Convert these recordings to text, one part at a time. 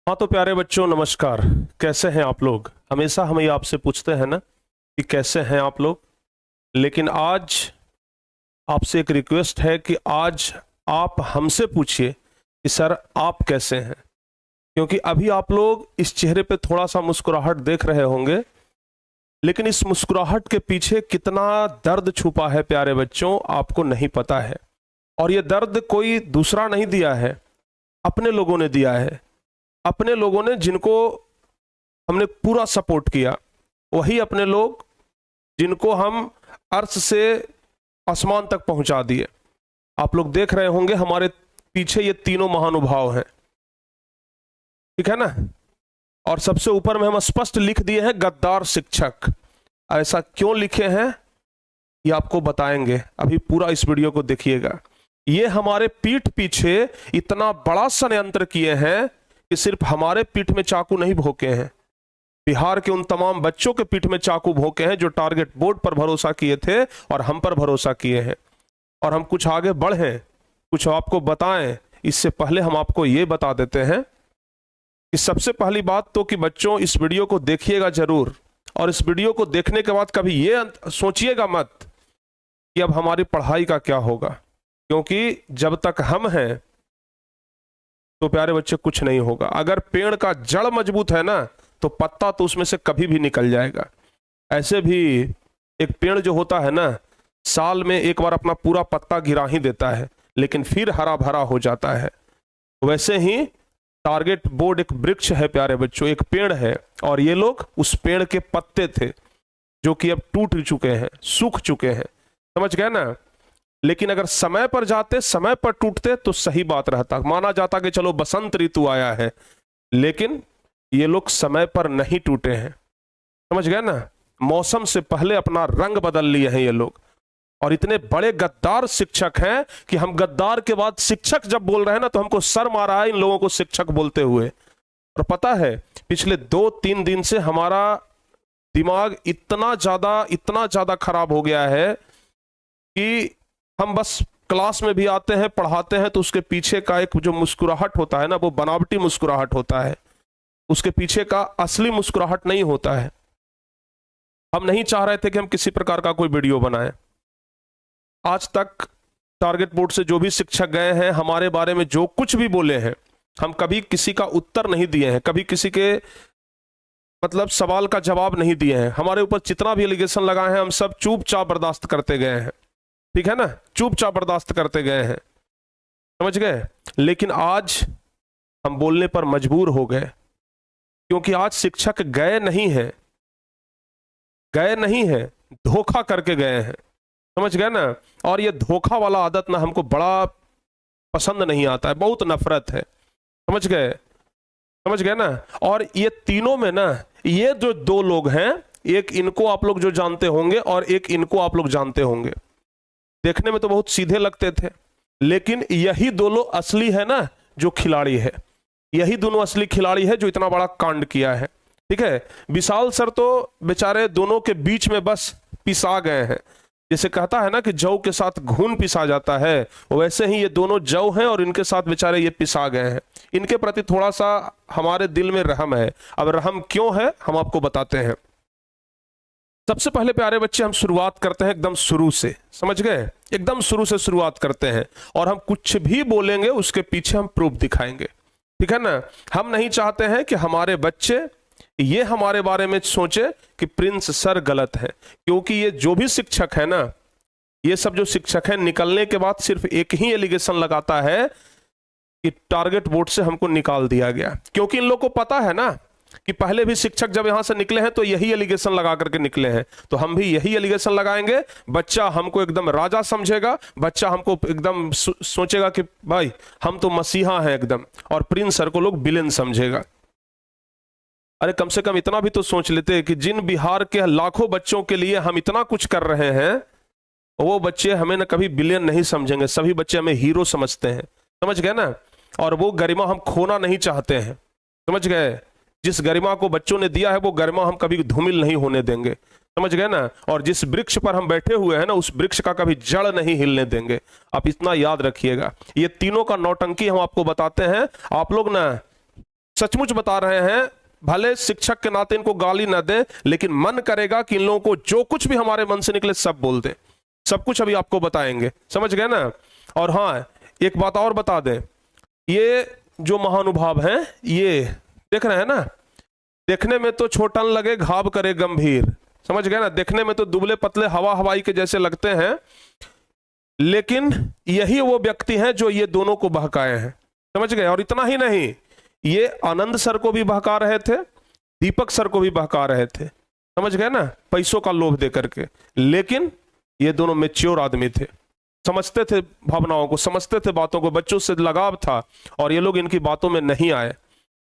हाँ तो प्यारे बच्चों नमस्कार। कैसे हैं आप लोग? हमेशा हम ये आपसे पूछते हैं ना कि कैसे हैं आप लोग। लेकिन आज आपसे एक रिक्वेस्ट है कि आज आप हमसे पूछिए कि सर आप कैसे हैं। क्योंकि अभी आप लोग इस चेहरे पे थोड़ा सा मुस्कुराहट देख रहे होंगे, लेकिन इस मुस्कुराहट के पीछे कितना दर्द छुपा है प्यारे बच्चों, आपको नहीं पता है। और ये दर्द कोई दूसरा नहीं दिया है, अपने लोगों ने दिया है। अपने लोगों ने जिनको हमने पूरा सपोर्ट किया, वही अपने लोग जिनको हम अर्श से आसमान तक पहुंचा दिए। आप लोग देख रहे होंगे हमारे पीछे ये तीनों महानुभाव हैं, ठीक है ना। और सबसे ऊपर में हम स्पष्ट लिख दिए हैं गद्दार शिक्षक। ऐसा क्यों लिखे हैं ये आपको बताएंगे, अभी पूरा इस वीडियो को देखिएगा। ये हमारे पीठ पीछे इतना बड़ा षड्यंत्र किए हैं कि सिर्फ हमारे पीठ में चाकू नहीं भोंके हैं, बिहार के उन तमाम बच्चों के पीठ में चाकू भोंके हैं जो टारगेट बोर्ड पर भरोसा किए थे और हम पर भरोसा किए हैं। और हम कुछ आगे बढ़ें, कुछ आपको बताएं, इससे पहले हम आपको ये बता देते हैं कि सबसे पहली बात तो कि बच्चों इस वीडियो को देखिएगा जरूर। और इस वीडियो को देखने के बाद कभी ये सोचिएगा मत कि अब हमारी पढ़ाई का क्या होगा, क्योंकि जब तक हम हैं तो प्यारे बच्चे कुछ नहीं होगा। अगर पेड़ का जड़ मजबूत है ना तो पत्ता तो उसमें से कभी भी निकल जाएगा। ऐसे भी एक पेड़ जो होता है ना, साल में एक बार अपना पूरा पत्ता गिरा ही देता है, लेकिन फिर हरा भरा हो जाता है। वैसे ही टारगेट बोर्ड एक वृक्ष है प्यारे बच्चों, एक पेड़ है। और ये लोग उस पेड़ के पत्ते थे जो कि अब टूट चुके हैं, सूख चुके हैं, समझ गए ना। लेकिन अगर समय पर जाते, समय पर टूटते तो सही बात रहता, माना जाता कि चलो बसंत ऋतु आया है। लेकिन ये लोग समय पर नहीं टूटे हैं, समझ गए ना। मौसम से पहले अपना रंग बदल लिए हैं ये लोग। और इतने बड़े गद्दार शिक्षक हैं कि हम गद्दार के बाद शिक्षक जब बोल रहे हैं ना तो हमको शर्म आ रहा है इन लोगों को शिक्षक बोलते हुए। और पता है पिछले 2-3 दिन से हमारा दिमाग इतना ज्यादा खराब हो गया है कि हम बस क्लास में भी आते हैं, पढ़ाते हैं तो उसके पीछे का एक जो मुस्कुराहट होता है ना, वो बनावटी मुस्कुराहट होता है, उसके पीछे का असली मुस्कुराहट नहीं होता है। हम नहीं चाह रहे थे कि हम किसी प्रकार का कोई वीडियो बनाएं। आज तक टारगेट बोर्ड से जो भी शिक्षक गए हैं, हमारे बारे में जो कुछ भी बोले हैं, हम कभी किसी का उत्तर नहीं दिए हैं, कभी किसी के मतलब सवाल का जवाब नहीं दिए हैं। हमारे ऊपर जितना भी एलिगेशन लगाए हैं हम सब चुपचाप बर्दाश्त करते गए हैं, ठीक है ना, चुपचाप बर्दाश्त करते गए हैं, समझ गए। लेकिन आज हम बोलने पर मजबूर हो गए, क्योंकि आज शिक्षक गए नहीं है, धोखा करके गए हैं, समझ गए ना। और ये धोखा वाला आदत ना हमको बड़ा पसंद नहीं आता है, बहुत नफरत है, समझ गए ना। और ये तीनों में ना, ये जो दो लोग हैं, एक इनको आप लोग जो जानते होंगे और एक इनको आप लोग जानते होंगे। देखने में तो बहुत सीधे लगते थे, लेकिन यही दोनों असली है ना जो खिलाड़ी है, यही दोनों असली खिलाड़ी है जो इतना बड़ा कांड किया है, ठीक है। विशाल सर तो बेचारे दोनों के बीच में बस पिसा गए हैं। जैसे कहता है ना कि जौ के साथ घून पिसा जाता है, वैसे ही ये दोनों जौ हैं और इनके साथ बेचारे ये पिसा गए हैं। इनके प्रति थोड़ा सा हमारे दिल में रहम है। अब रहम क्यों है हम आपको बताते हैं। सबसे पहले प्यारे बच्चे हम शुरुआत करते हैं एकदम शुरू से, समझ गए, एकदम शुरू से शुरुआत करते हैं। और हम कुछ भी बोलेंगे उसके पीछे हम प्रूफ दिखाएंगे, ठीक है ना। हम नहीं चाहते हैं कि हमारे बच्चे ये हमारे बारे में सोचे कि प्रिंस सर गलत है, क्योंकि ये जो भी शिक्षक है ना, ये सब जो शिक्षक है निकलने के बाद सिर्फ एक ही एलिगेशन लगाता है कि टारगेट बोर्ड से हमको निकाल दिया गया। क्योंकि इन लोग को पता है ना कि पहले भी शिक्षक जब यहां से निकले हैं तो यही एलिगेशन लगा करके निकले हैं, तो हम भी यही एलिगेशन लगाएंगे। बच्चा हमको एकदम राजा समझेगा, बच्चा हमको एकदम सोचेगा कि भाई हम तो मसीहा हैं एकदम, और प्रिंस सर को लोग विलेन समझेगा। अरे कम से कम इतना भी तो सोच लेते कि जिन बिहार के लाखों बच्चों के लिए हम इतना कुछ कर रहे हैं, वो बच्चे हमें ना कभी विलेन नहीं समझेंगे, सभी बच्चे हमें हीरो समझते हैं, समझ गए ना। और वो गरिमा हम खोना नहीं चाहते हैं, समझ गए। जिस गरिमा को बच्चों ने दिया है वो गरिमा हम कभी धूमिल नहीं होने देंगे, समझ गए ना। और जिस वृक्ष पर हम बैठे हुए हैं ना, उस वृक्ष का कभी जड़ नहीं हिलने देंगे, आप इतना याद रखिएगा। ये तीनों का नौटंकी हम आपको बताते हैं। आप लोग ना सचमुच बता रहे हैं, भले शिक्षक के नाते इनको गाली ना दें, लेकिन मन करेगा कि इन लोगों को जो कुछ भी हमारे मन से निकले सब बोल दें। सब कुछ अभी आपको बताएंगे, समझ गए ना। और हाँ, एक बात और बता दें, ये जो महानुभाव हैं, ये देख रहे हैं ना, देखने में तो छोटन लगे घाव करे गंभीर, समझ गए ना। देखने में तो दुबले पतले हवा हवाई के जैसे लगते हैं, लेकिन यही वो व्यक्ति हैं जो ये दोनों को बहकाए हैं, समझ गए। और इतना ही नहीं, ये आनंद सर को भी बहका रहे थे, दीपक सर को भी बहका रहे थे, समझ गए ना, पैसों का लोभ दे करके। लेकिन ये दोनों मैच्योर आदमी थे, समझते थे भावनाओं को, समझते थे बातों को, बच्चों से लगाव था, और ये लोग इनकी बातों में नहीं आए।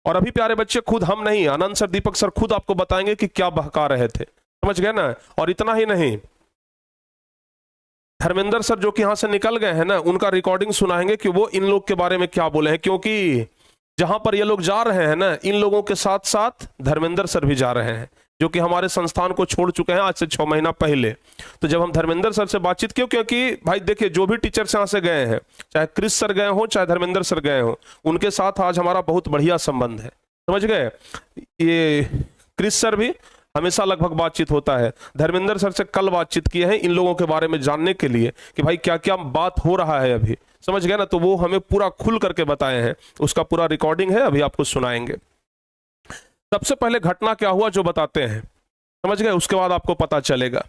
और अभी प्यारे बच्चे, खुद हम नहीं, आनंद सर दीपक सर खुद आपको बताएंगे कि क्या बहका रहे थे, समझ गए ना। और इतना ही नहीं, धर्मेंद्र सर जो कि यहां से निकल गए हैं ना, उनका रिकॉर्डिंग सुनाएंगे कि वो इन लोग के बारे में क्या बोले हैं। क्योंकि जहां पर ये लोग जा रहे हैं ना, इन लोगों के साथ साथ धर्मेंद्र सर भी जा रहे हैं, जो कि हमारे संस्थान को छोड़ चुके हैं आज से 6 महीना पहले। तो जब हम धर्मेंद्र सर से बातचीत क्यों, क्योंकि भाई देखिए, जो भी टीचर्स यहाँ से गए हैं, चाहे क्रिस सर गए हो चाहे धर्मेंद्र सर गए हो, उनके साथ आज हमारा बहुत बढ़िया संबंध है, समझ गए। ये क्रिस सर भी हमेशा लगभग बातचीत होता है, धर्मेंद्र सर से कल बातचीत किए हैं इन लोगों के बारे में जानने के लिए कि भाई क्या क्या बात हो रहा है अभी, समझ गए ना। तो वो हमें पूरा खुल करके बताए हैं, उसका पूरा रिकॉर्डिंग है, अभी आपको सुनाएंगे। सबसे पहले घटना क्या हुआ जो बताते हैं, समझ गए, उसके बाद आपको पता चलेगा।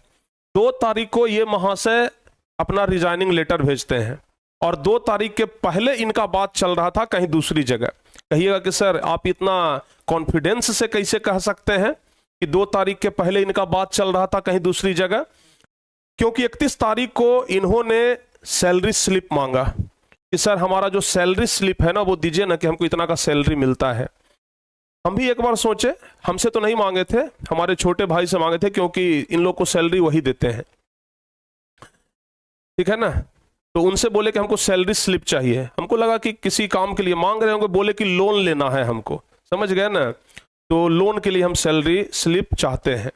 2 तारीख को ये महाशय अपना रिजाइनिंग लेटर भेजते हैं, और 2 तारीख के पहले इनका बात चल रहा था कहीं दूसरी जगह। कहिएगा कि सर आप इतना कॉन्फिडेंस से कैसे कह सकते हैं कि 2 तारीख के पहले इनका बात चल रहा था कहीं दूसरी जगह। क्योंकि 31 तारीख को इन्होंने सैलरी स्लिप मांगा कि सर हमारा जो सैलरी स्लिप है ना, वो दीजिए ना कि हमको इतना का सैलरी मिलता है। हम भी एक बार सोचे, हमसे तो नहीं मांगे थे, हमारे छोटे भाई से मांगे थे, क्योंकि इन लोग को सैलरी वही देते हैं, ठीक है ना। तो उनसे बोले कि हमको सैलरी स्लिप चाहिए। हमको लगा कि किसी काम के लिए मांग रहे होंगे, बोले कि लोन लेना है हमको, समझ गए ना। तो लोन के लिए हम सैलरी स्लिप चाहते हैं।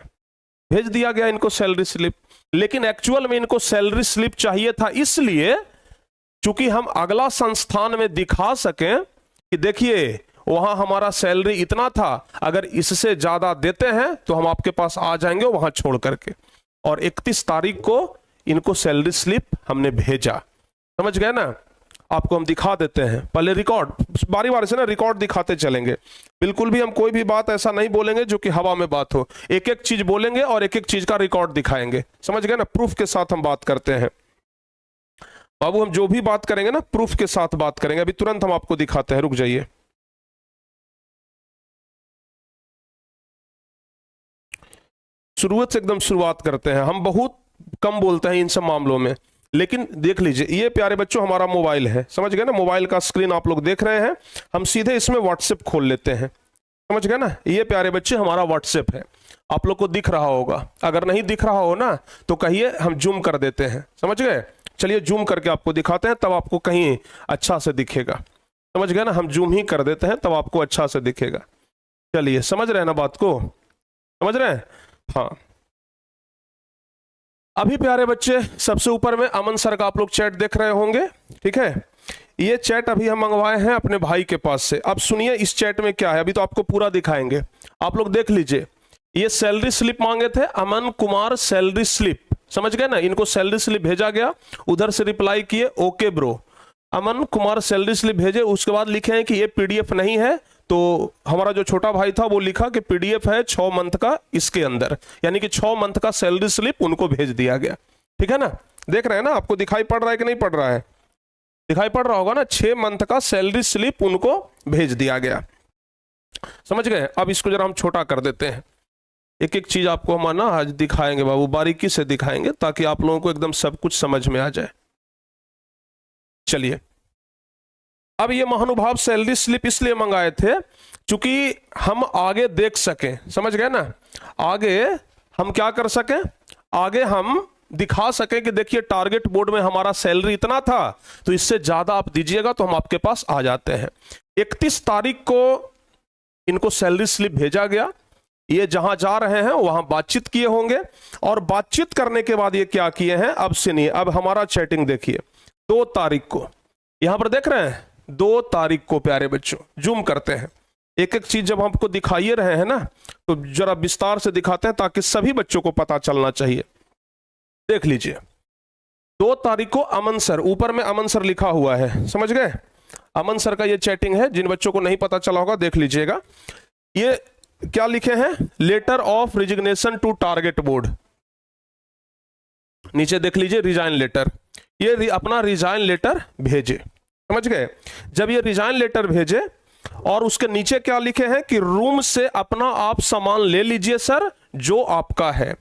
भेज दिया गया इनको सैलरी स्लिप, लेकिन एक्चुअल में इनको सैलरी स्लिप चाहिए था इसलिए चूंकि हम अगला संस्थान में दिखा सकें कि देखिए वहां हमारा सैलरी इतना था, अगर इससे ज्यादा देते हैं तो हम आपके पास आ जाएंगे वहां छोड़ करके। और 31 तारीख को इनको सैलरी स्लिप हमने भेजा, समझ गए ना। आपको हम दिखा देते हैं, पहले रिकॉर्ड, बारी बारी से ना रिकॉर्ड दिखाते चलेंगे। बिल्कुल भी हम कोई भी बात ऐसा नहीं बोलेंगे जो कि हवा में बात हो, एक एक चीज बोलेंगे और एक एक चीज का रिकॉर्ड दिखाएंगे, समझ गए ना। प्रूफ के साथ हम बात करते हैं बाबू, हम जो भी बात करेंगे ना प्रूफ के साथ बात करेंगे। अभी तुरंत हम आपको दिखाते हैं, रुक जाइए। शुरुआत से एकदम शुरुआत करते हैं। हम बहुत कम बोलते हैं इन सब मामलों में, लेकिन देख लीजिए, ये प्यारे बच्चों हमारा मोबाइल है, समझ गए ना। मोबाइल का स्क्रीन आप लोग देख रहे हैं, हम सीधे इसमें व्हाट्सएप खोल लेते हैं, समझ गए ना। ये प्यारे बच्चे हमारा व्हाट्सएप है, आप लोग को दिख रहा होगा। अगर नहीं दिख रहा हो ना तो कहिए, हम जूम कर देते हैं, समझ गए। चलिए जूम करके आपको दिखाते हैं, तब आपको कहीं अच्छा से दिखेगा, समझ गए ना। हम जूम ही कर देते हैं, तब आपको अच्छा से दिखेगा। चलिए, समझ रहे हैं ना बात को, समझ रहे हैं। हाँ, अभी प्यारे बच्चे सबसे ऊपर में अमन सर का आप लोग चैट देख रहे होंगे, ठीक है। ये चैट अभी हम मंगवाए हैं अपने भाई के पास से। अब सुनिए इस चैट में क्या है, अभी तो आपको पूरा दिखाएंगे, आप लोग देख लीजिए। ये सैलरी स्लिप मांगे थे, अमन कुमार सैलरी स्लिप, समझ गए ना। इनको सैलरी स्लिप भेजा गया, उधर से रिप्लाई किए okay bro, Aman Kumar salary slip भेजे। उसके बाद लिखे हैं कि ये पीडीएफ नहीं है, तो हमारा जो छोटा भाई था वो लिखा कि पीडीएफ है 6 मंथ का इसके अंदर, यानी कि 6 मंथ का सैलरी स्लिप उनको भेज दिया गया, ठीक है ना। देख रहे हैं ना, आपको दिखाई पड़ रहा है कि नहीं पड़ रहा है, दिखाई पड़ रहा होगा ना। 6 मंथ का सैलरी स्लिप उनको भेज दिया गया, समझ गए। अब इसको जरा हम छोटा कर देते हैं, एक एक चीज आपको हम ना आज दिखाएंगे बाबू, बारीकी से दिखाएंगे, ताकि आप लोगों को एकदम सब कुछ समझ में आ जाए। चलिए, अब ये महानुभाव सैलरी स्लिप इसलिए मंगाए थे क्योंकि हम आगे देख सकें, समझ गए ना। आगे हम क्या कर सकें, आगे हम दिखा सकें कि देखिए टारगेट बोर्ड में हमारा सैलरी इतना था, तो इससे ज्यादा आप दीजिएगा तो हम आपके पास आ जाते हैं। 31 तारीख को इनको सैलरी स्लिप भेजा गया। ये जहां जा रहे हैं वहां बातचीत किए होंगे, और बातचीत करने के बाद ये क्या किए हैं अब सुनिए। अब हमारा चैटिंग देखिए, 2 तारीख को यहां पर देख रहे हैं, 2 तारीख को प्यारे बच्चों, जूम करते हैं, एक एक चीज जब हमको दिखाइए रहे हैं ना, तो जरा विस्तार से दिखाते हैं ताकि सभी बच्चों को पता चलना चाहिए। देख लीजिए, 2 तारीख को अमन सर, ऊपर में अमन सर लिखा हुआ है, समझ गए? अमन सर का ये चैटिंग है, जिन बच्चों को नहीं पता चला होगा देख लीजिएगा। ये क्या लिखे हैं? Letter of resignation to target board. नीचे देख लीजिए, रिजाइन लेटर। ये अपना रिजाइन लेटर भेजे, समझ गए? जब ये रिजाइन लेटर भेजे और उसके नीचे क्या लिखे हैं कि रूम से अपना आप सामान ले लीजिए सर, जो आपका है,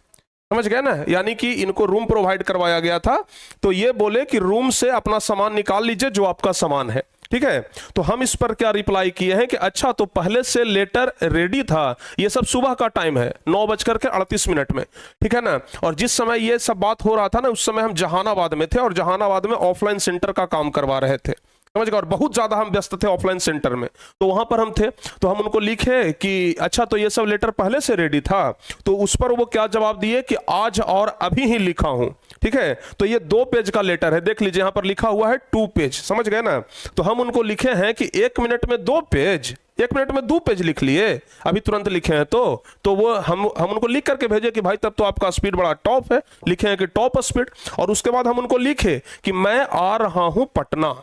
समझ गए ना? यानी कि इनको रूम प्रोवाइड करवाया गया था, तो ये बोले कि रूम से अपना सामान निकाल लीजिए, जो आपका सामान है, ठीक है? तो हम इस पर क्या रिप्लाई किए हैं कि अच्छा, तो पहले से लेटर रेडी था। ये सब सुबह का टाइम है, 9:38 में, ठीक है ना? और जिस समय ये सब बात हो रहा था ना, उस समय हम जहानाबाद में थे और जहानाबाद में ऑफलाइन सेंटर का काम करवा रहे थे, समझ गए? और बहुत ज्यादा हम व्यस्त थे ऑफलाइन सेंटर में, तो वहां पर हम थे। तो हम उनको लिखे कि अच्छा, तो ये सब लेटर पहले से रेडी था। तो उस पर वो क्या जवाब दिए कि आज और अभी ही लिखा हूं, ठीक है? तो ये 2 पेज का लेटर है, देख लीजिए, यहां पर लिखा हुआ है 2 पेज, समझ गए ना? तो हम उनको लिखे हैं कि 1 मिनट में 2 पेज, 1 मिनट में 2 पेज लिख लिए, अभी तुरंत लिखे हैं। तो वो हम उनको लिख करके भेजे कि भाई तब तो आपका स्पीड बड़ा टॉप है, लिखे हैं कि टॉप स्पीड। और उसके बाद हम उनको लिखे कि मैं आ रहा हूं पटना,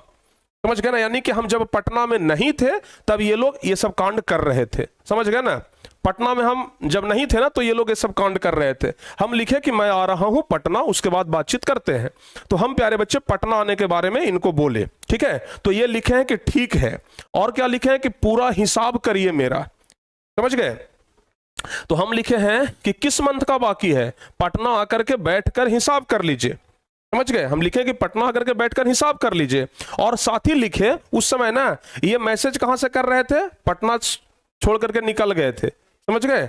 समझ गए ना? यानी कि हम जब पटना में नहीं थे तब ये लोग ये सब कांड कर रहे थे, समझ गए ना? पटना में हम जब नहीं थे ना, तो ये लोग ये सब कांड कर रहे थे। हम लिखे कि मैं आ रहा हूं पटना, उसके बाद बातचीत करते हैं। तो हम प्यारे बच्चे पटना आने के बारे में इनको बोले, ठीक है? तो ये लिखे हैं कि ठीक है, और क्या लिखे हैं कि पूरा हिसाब करिए मेरा, समझ गए? तो हम लिखे हैं कि किस मंथ का बाकी है, पटना आकर के बैठकर हिसाब कर लीजिए, समझ गए? हम लिखे कि पटना आकर के बैठकर हिसाब कर लीजिए। और साथ ही लिखे, उस समय ना ये मैसेज कहां से कर रहे थे? पटना छोड़ करके निकल गए थे, समझ गए?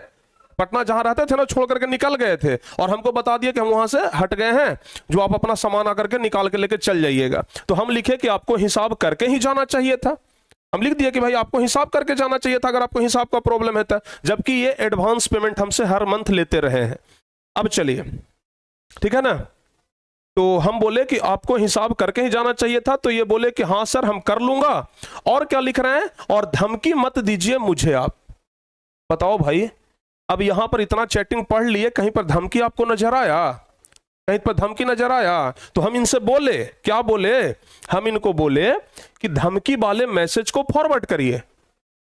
पटना जहां रहते थे ना, छोड़ करके निकल गए थे, और हमको बता दिया कि हम वहां से हट गए हैं, जो आप अपना सामान आकर के निकाल के लेके चल जाइएगा। तो हम लिखे कि आपको हिसाब करके ही जाना चाहिए था। हम लिख दिए कि भाई आपको हिसाब करके जाना चाहिए था, अगर आपको हिसाब का प्रॉब्लम है तो। जबकि ये एडवांस पेमेंट हमसे हर मंथ लेते रहे हैं। अब चलिए, ठीक है ना? तो हम बोले कि आपको हिसाब करके ही जाना चाहिए था, तो ये बोले कि हाँ सर, हम कर लूंगा। और क्या लिख रहे हैं? और धमकी मत दीजिए मुझे आप। बताओ भाई, अब यहां पर इतना चैटिंग पढ़ लिए, कहीं पर धमकी आपको नजर आया? कहीं पर धमकी नजर आया? तो हम इनसे बोले, क्या बोले? हम इनको बोले कि धमकी वाले मैसेज को फॉरवर्ड करिए।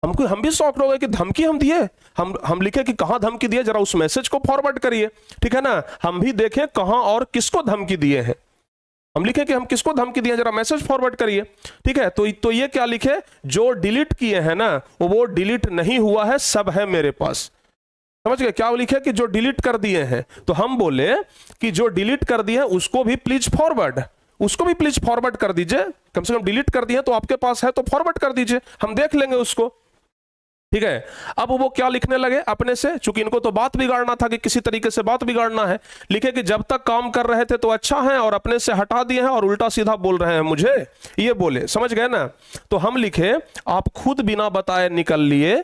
हम भी शॉक्ड हो गए कि धमकी हम दिए। हम लिखे कि कहां धमकी दिए, जरा उस मैसेज को फॉरवर्ड करिए, ठीक है ना? हम भी देखें कहां और किसको धमकी दिए हैं। हम लिखे कि हम किसको धमकी दिए, जरा मैसेज फॉरवर्ड करिए, ठीक है? तो ये क्या लिखे? जो डिलीट किए हैं ना, वो डिलीट नहीं हुआ है, सब है मेरे पास, समझ गए? क्या लिखे कि जो डिलीट कर दिए हैं। तो हम बोले कि जो डिलीट कर दिए हैं उसको भी प्लीज फॉरवर्ड, उसको भी प्लीज फॉरवर्ड कर दीजिए। कम से कम डिलीट कर दिए तो आपके पास है, तो फॉरवर्ड कर दीजिए, हम देख लेंगे उसको, ठीक है? अब वो क्या लिखने लगे अपने से, चूंकि इनको तो बात बिगाड़ना था कि किसी तरीके से बात बिगाड़ना है, लिखे कि जब तक काम कर रहे थे तो अच्छा है, और अपने से हटा दिए हैं और उल्टा सीधा बोल रहे हैं मुझे, ये बोले, समझ गए ना? तो हम लिखे आप खुद बिना बताए निकल लिए।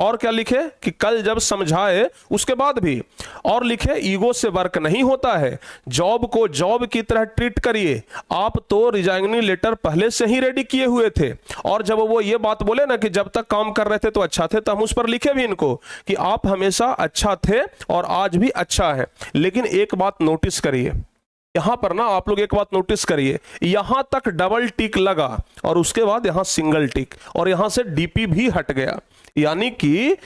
और क्या लिखे कि कल जब समझाए उसके बाद भी। और लिखे ईगो से वर्क नहीं होता है, जॉब को जॉब की तरह ट्रीट करिए। आप तो रिजाइनिंग लेटर पहले से ही रेडी किए हुए थे, और जब वो ये बात बोले ना कि जब तक काम कर रहे थे तो अच्छा थे, तो हम उस पर लिखे भी इनको कि आप हमेशा अच्छा थे और आज भी अच्छा है। लेकिन एक बात नोटिस करिए, यहां पर ना आप लोग एक बात नोटिस करिए, यहां तक डबल टिक लगा और उसके बाद यहां सिंगल टिक, और यहां से डीपी भी हट गया। यानी कि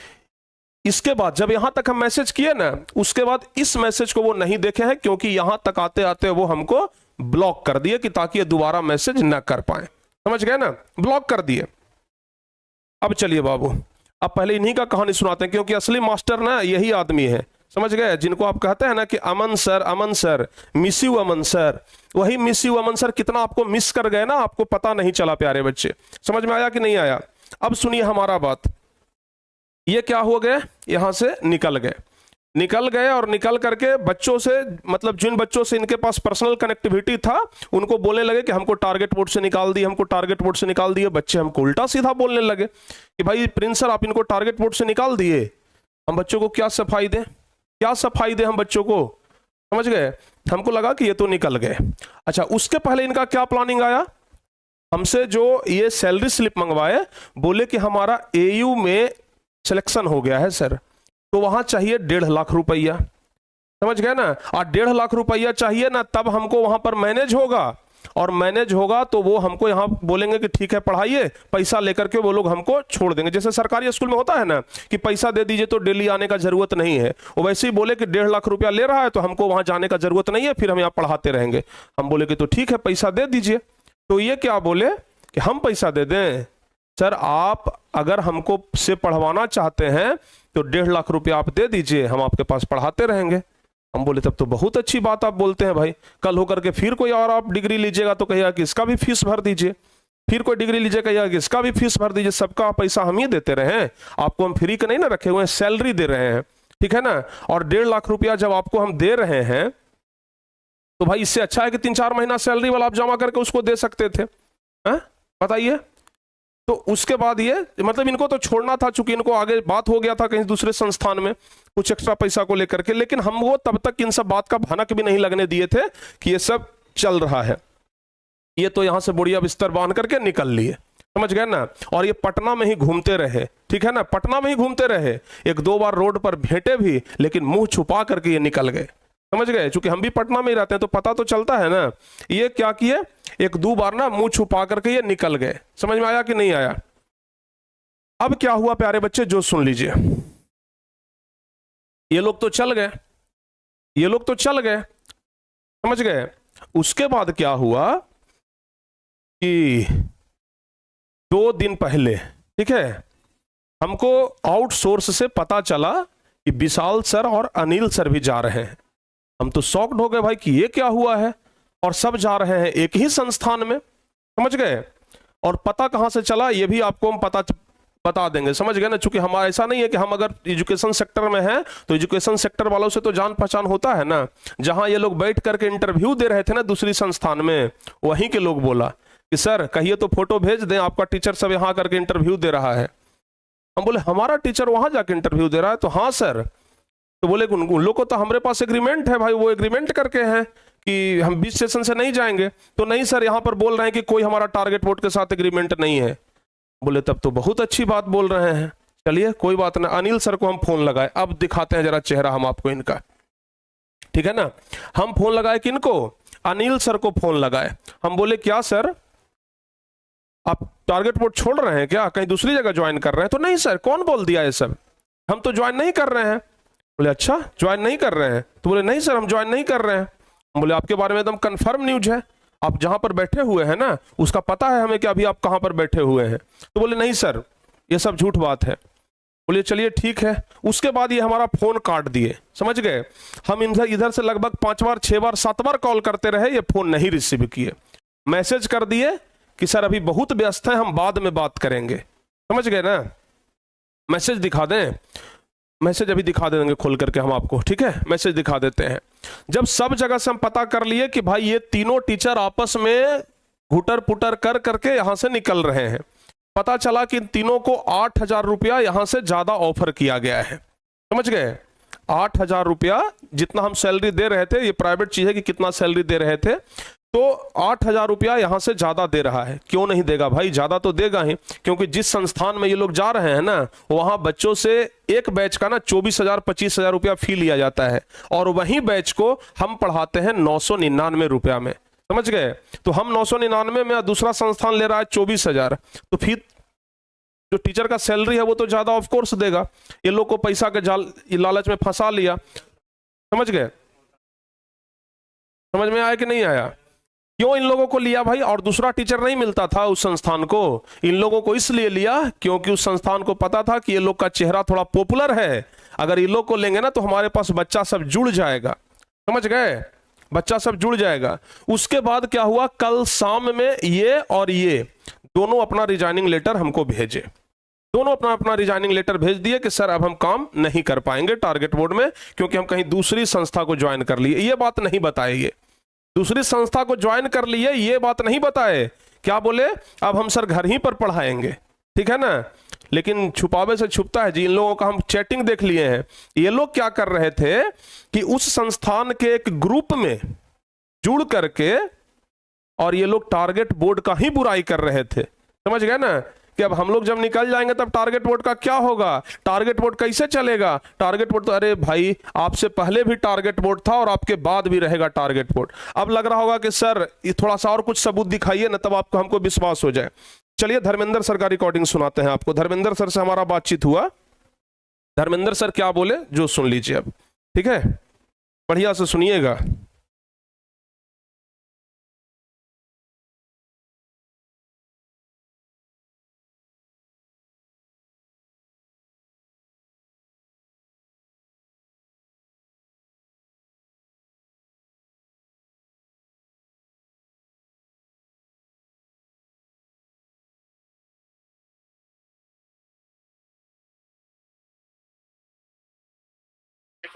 इसके बाद जब यहां तक हम मैसेज किए ना, उसके बाद इस मैसेज को वो नहीं देखे हैं, क्योंकि यहां तक आते आते वो हमको ब्लॉक कर दिए कि ताकि ये दोबारा मैसेज ना कर पाए, समझ गए ना? ब्लॉक कर दिए। अब चलिए बाबू, अब पहले इन्हीं का कहानी सुनाते हैं, क्योंकि असली मास्टर ना यही आदमी है, समझ गए? जिनको आप कहते हैं ना कि Aman sir, miss you Aman sir, वही मिस यू अमन सर कितना आपको मिस कर गए ना, आपको पता नहीं चला। प्यारे बच्चे, समझ में आया कि नहीं आया? अब सुनिए हमारा बात। ये क्या हो गए, यहां से निकल गए और निकल करके बच्चों से, मतलब जिन बच्चों से इनके पास पर्सनल कनेक्टिविटी था, उनको बोलने लगे कि हमको टारगेट बोर्ड से निकाल दिए, हमको टारगेट बोर्ड से निकाल दिए। बच्चे हमको उल्टा सीधा बोलने लगे कि भाई प्रिंस सर, आप इनको टारगेट बोर्ड से निकाल दिए, हम बच्चों को क्या सफाई दें, क्या सफाई दें हम बच्चों को, समझ गए? हमको लगा कि ये तो निकल गए। अच्छा, उसके पहले इनका क्या प्लानिंग आया? हमसे जो ये सैलरी स्लिप मंगवाए, बोले कि हमारा एयू में सिलेक्शन हो गया है सर, तो वहां चाहिए 1.5 लाख रुपया। समझ गए ना? और 1.5 लाख रुपया चाहिए ना, तब हमको वहां पर मैनेज होगा, और मैनेज होगा तो वो हमको यहाँ बोलेंगे कि ठीक है पढ़ाइए, पैसा लेकर के वो लोग हमको छोड़ देंगे। जैसे सरकारी स्कूल में होता है ना कि पैसा दे दीजिए तो डेली आने का जरूरत नहीं है, वो वैसे ही बोले कि 1.5 लाख रुपया ले रहा है तो हमको वहां जाने का जरूरत नहीं है, फिर हम यहाँ पढ़ाते रहेंगे। हम बोले कि तो ठीक है पैसा दे दीजिए। तो ये क्या बोले कि हम पैसा दे दें? सर आप अगर हमको से पढ़वाना चाहते हैं तो 1.5 लाख रुपया आप दे दीजिए, हम आपके पास पढ़ाते रहेंगे। हम बोले तब तो बहुत अच्छी बात आप बोलते हैं भाई, कल होकर के फिर कोई और आप डिग्री लीजिएगा तो कहिएगा कि इसका भी फीस भर दीजिए, फिर कोई डिग्री लीजिए कहिएगा कि इसका भी फीस भर दीजिए, सबका पैसा हम ही देते रहे हैं, आपको हम फ्री का नहीं ना रखे हुए हैं, सैलरी दे रहे हैं, ठीक है ना? और 1.5 लाख रुपया जब आपको हम दे रहे हैं तो भाई इससे अच्छा है कि 3-4 महीना सैलरी वाला आप जमा करके उसको दे सकते थे। बताइए। तो उसके बाद ये मतलब इनको तो छोड़ना था, चूंकि इनको आगे बात हो गया था कहीं दूसरे संस्थान में कुछ एक्स्ट्रा पैसा को लेकर के, लेकिन हम वो तब तक इन सब बात का भनक भी नहीं लगने दिए थे कि ये सब चल रहा है। ये तो यहां से बुढ़िया बिस्तर बांध करके निकल लिए, समझ गए ना? और ये पटना में ही घूमते रहे, ठीक है ना? पटना में ही घूमते रहे, 1-2 बार रोड पर भेंटे भी, लेकिन मुंह छुपा करके ये निकल गए, समझ गए? चूंकि हम भी पटना में ही रहते हैं तो पता तो चलता है ना। ये क्या किए, 1-2 बार ना मुंह छुपा करके ये निकल गए। समझ में आया कि नहीं आया? अब क्या हुआ प्यारे बच्चे, जो सुन लीजिए। ये लोग तो चल गए, ये लोग तो चल गए, समझ गए? उसके बाद क्या हुआ कि 2 दिन पहले, ठीक है, हमको आउटसोर्स से पता चला कि विशाल सर और अनिल सर भी जा रहे हैं। हम तो शॉक्ड हो गए भाई कि ये क्या हुआ है, और सब जा रहे हैं एक ही संस्थान में, समझ गए? और पता कहां से चला ये भी आपको हम बता देंगे, समझ गए ना? चूंकि हमारा ऐसा नहीं है कि हम अगर एजुकेशन सेक्टर में हैं तो एजुकेशन सेक्टर वालों से तो जान पहचान होता है ना। जहां ये लोग बैठ करके इंटरव्यू दे रहे थे ना दूसरी संस्थान में, वहीं के लोग बोला कि सर कहिए तो फोटो भेज दें, आपका टीचर सब यहाँ करके इंटरव्यू दे रहा है। हम बोले हमारा टीचर वहां जाके इंटरव्यू दे रहा है? तो हाँ सर। तो बोले उन लोग को तो हमारे पास एग्रीमेंट है भाई, वो एग्रीमेंट करके हैं कि हम बीच सेशन से नहीं जाएंगे। तो नहीं सर, यहाँ पर बोल रहे हैं कि कोई हमारा टारगेट बोर्ड के साथ एग्रीमेंट नहीं है। बोले तब तो बहुत अच्छी बात बोल रहे हैं, चलिए कोई बात ना। अनिल सर को हम फोन लगाए, अब दिखाते हैं जरा चेहरा हम आपको इनका, ठीक है ना? हम फोन लगाए किनको? अनिल सर को फोन लगाए। हम बोले क्या सर आप टारगेट बोर्ड छोड़ रहे हैं क्या, कहीं दूसरी जगह ज्वाइन कर रहे हैं? तो नहीं सर। कौन बोल दिया ये सब, हम तो ज्वाइन नहीं कर रहे हैं। बोले अच्छा ज्वाइन नहीं कर रहे हैं? तो बोले नहीं सर हम ज्वाइन नहीं कर रहे हैं। बोले आपके बारे में एकदम कंफर्म न्यूज है, आप जहां पर बैठे हुए हैं ना उसका पता है हमें कि अभी आप कहां पर बैठे हुए हैं? तो बोले नहीं सर ये सब झूठ बात है। बोले चलिए ठीक है। उसके बाद ये हमारा फोन काट दिए, समझ गए? हम इधर से लगभग 5 बार 6 बार 7 बार कॉल करते रहे, ये फोन नहीं रिसीव किए। मैसेज कर दिए कि सर अभी बहुत व्यस्त है, हम बाद में बात करेंगे, समझ गए ना? मैसेज दिखा दें, मैसेज अभी दिखा देंगे खोल करके हम आपको, ठीक है? मैसेज दिखा देते हैं। जब सब जगह से हम पता कर लिए कि भाई ये तीनों टीचर आपस में घुटर पुटर कर करके यहां से निकल रहे हैं, पता चला कि इन तीनों को 8,000 रुपया यहां से ज्यादा ऑफर किया गया है, समझ गए? 8,000 रुपया जितना हम सैलरी दे रहे थे, ये प्राइवेट चीज है कि कितना सैलरी दे रहे थे, तो 8,000 रुपया यहां से ज्यादा दे रहा है। क्यों नहीं देगा भाई, ज्यादा तो देगा ही, क्योंकि जिस संस्थान में ये लोग जा रहे हैं ना वहां बच्चों से एक बैच का ना 24,000 25,000 रुपया फी लिया जाता है, और वहीं बैच को हम पढ़ाते हैं 999 रुपया में, समझ गए? तो हम 999 में, दूसरा संस्थान ले रहा है 24,000, तो फिर जो टीचर का सैलरी है वो तो ज्यादा ऑफ कोर्स देगा। ये लोग को पैसा के जाल लालच में फंसा लिया, समझ गए? समझ में आया कि नहीं आया? क्यों इन लोगों को लिया भाई? और दूसरा टीचर नहीं मिलता था उस संस्थान को, इन लोगों को इसलिए लिया क्योंकि उस संस्थान को पता था कि ये लोग का चेहरा थोड़ा पॉपुलर है, अगर ये लोग को लेंगे ना तो हमारे पास बच्चा सब जुड़ जाएगा, समझ गए? बच्चा सब जुड़ जाएगा। उसके बाद क्या हुआ, कल शाम में ये और ये दोनों अपना रिजाइनिंग लेटर हमको भेजे, दोनों अपना अपना रिजाइनिंग लेटर भेज दिए कि सर अब हम काम नहीं कर पाएंगे टारगेट बोर्ड में, क्योंकि हम कहीं दूसरी संस्था को ज्वाइन कर लिए। ये बात नहीं बताएंगे, दूसरी संस्था को ज्वाइन कर लिए, ये बात नहीं बताए। क्या बोले, अब हम सर घर ही पर पढ़ाएंगे, ठीक है ना? लेकिन छुपावे से छुपता है जी। इन लोगों का हम चैटिंग देख लिए हैं। ये लोग क्या कर रहे थे कि उस संस्थान के एक ग्रुप में जुड़ करके और ये लोग टारगेट बोर्ड का ही बुराई कर रहे थे। समझ गए ना कि अब हम लोग जब निकल जाएंगे तब टारगेट बोर्ड का क्या होगा, टारगेट बोर्ड कैसे चलेगा। टारगेट बोर्ड तो अरे भाई आपसे पहले भी टारगेट बोर्ड था और आपके बाद भी रहेगा टारगेट बोर्ड। अब लग रहा होगा कि सर ये थोड़ा सा और कुछ सबूत दिखाइए ना, तब आपको हमको विश्वास हो जाए। चलिए धर्मेंद्र सर का रिकॉर्डिंग सुनाते हैं आपको। धर्मेंद्र सर से हमारा बातचीत हुआ, धर्मेंद्र सर क्या बोले जो सुन लीजिए अब, ठीक है, बढ़िया से सुनिएगा।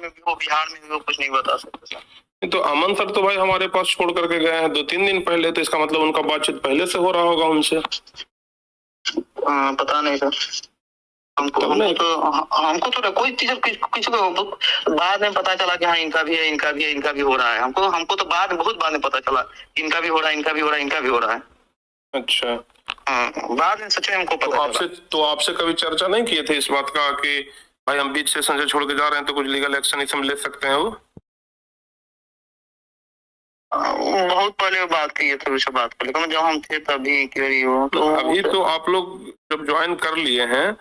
में भी हो, बिहार में भी हो, कुछ नहीं बता सकते। तो अमन सर तो भाई हमारे पास छोड़ करके गए हैं 2-3 दिन पहले, तो इसका मतलब उनका बातचीत पहले से हो रहा होगा उनसे। पता नहीं सर, हमको तो कोई टीचर किसी को बाद में पता चला कि हाँ इनका भी है, इनका भी है, इनका भी हो रहा है। हमको तो बहुत बाद में पता चला इनका भी हो रहा है, इनका भी हो रहा है, इनका भी हो रहा है। अच्छा, बाद में सच में हमको पता तो आपसे कभी चर्चा नहीं किए थे इस बात का कि भाई हम बीच से संजय छोड़ के जा रहे हैं तो कुछ लीगल एक्शन इसमें ले सकते हैं? वो बहुत पहले बात की थे, उससे बात कर, लेकिन जब हम थे तभी क्यों हो। तो अभी तो आप लोग जब ज्वाइन कर लिए हैं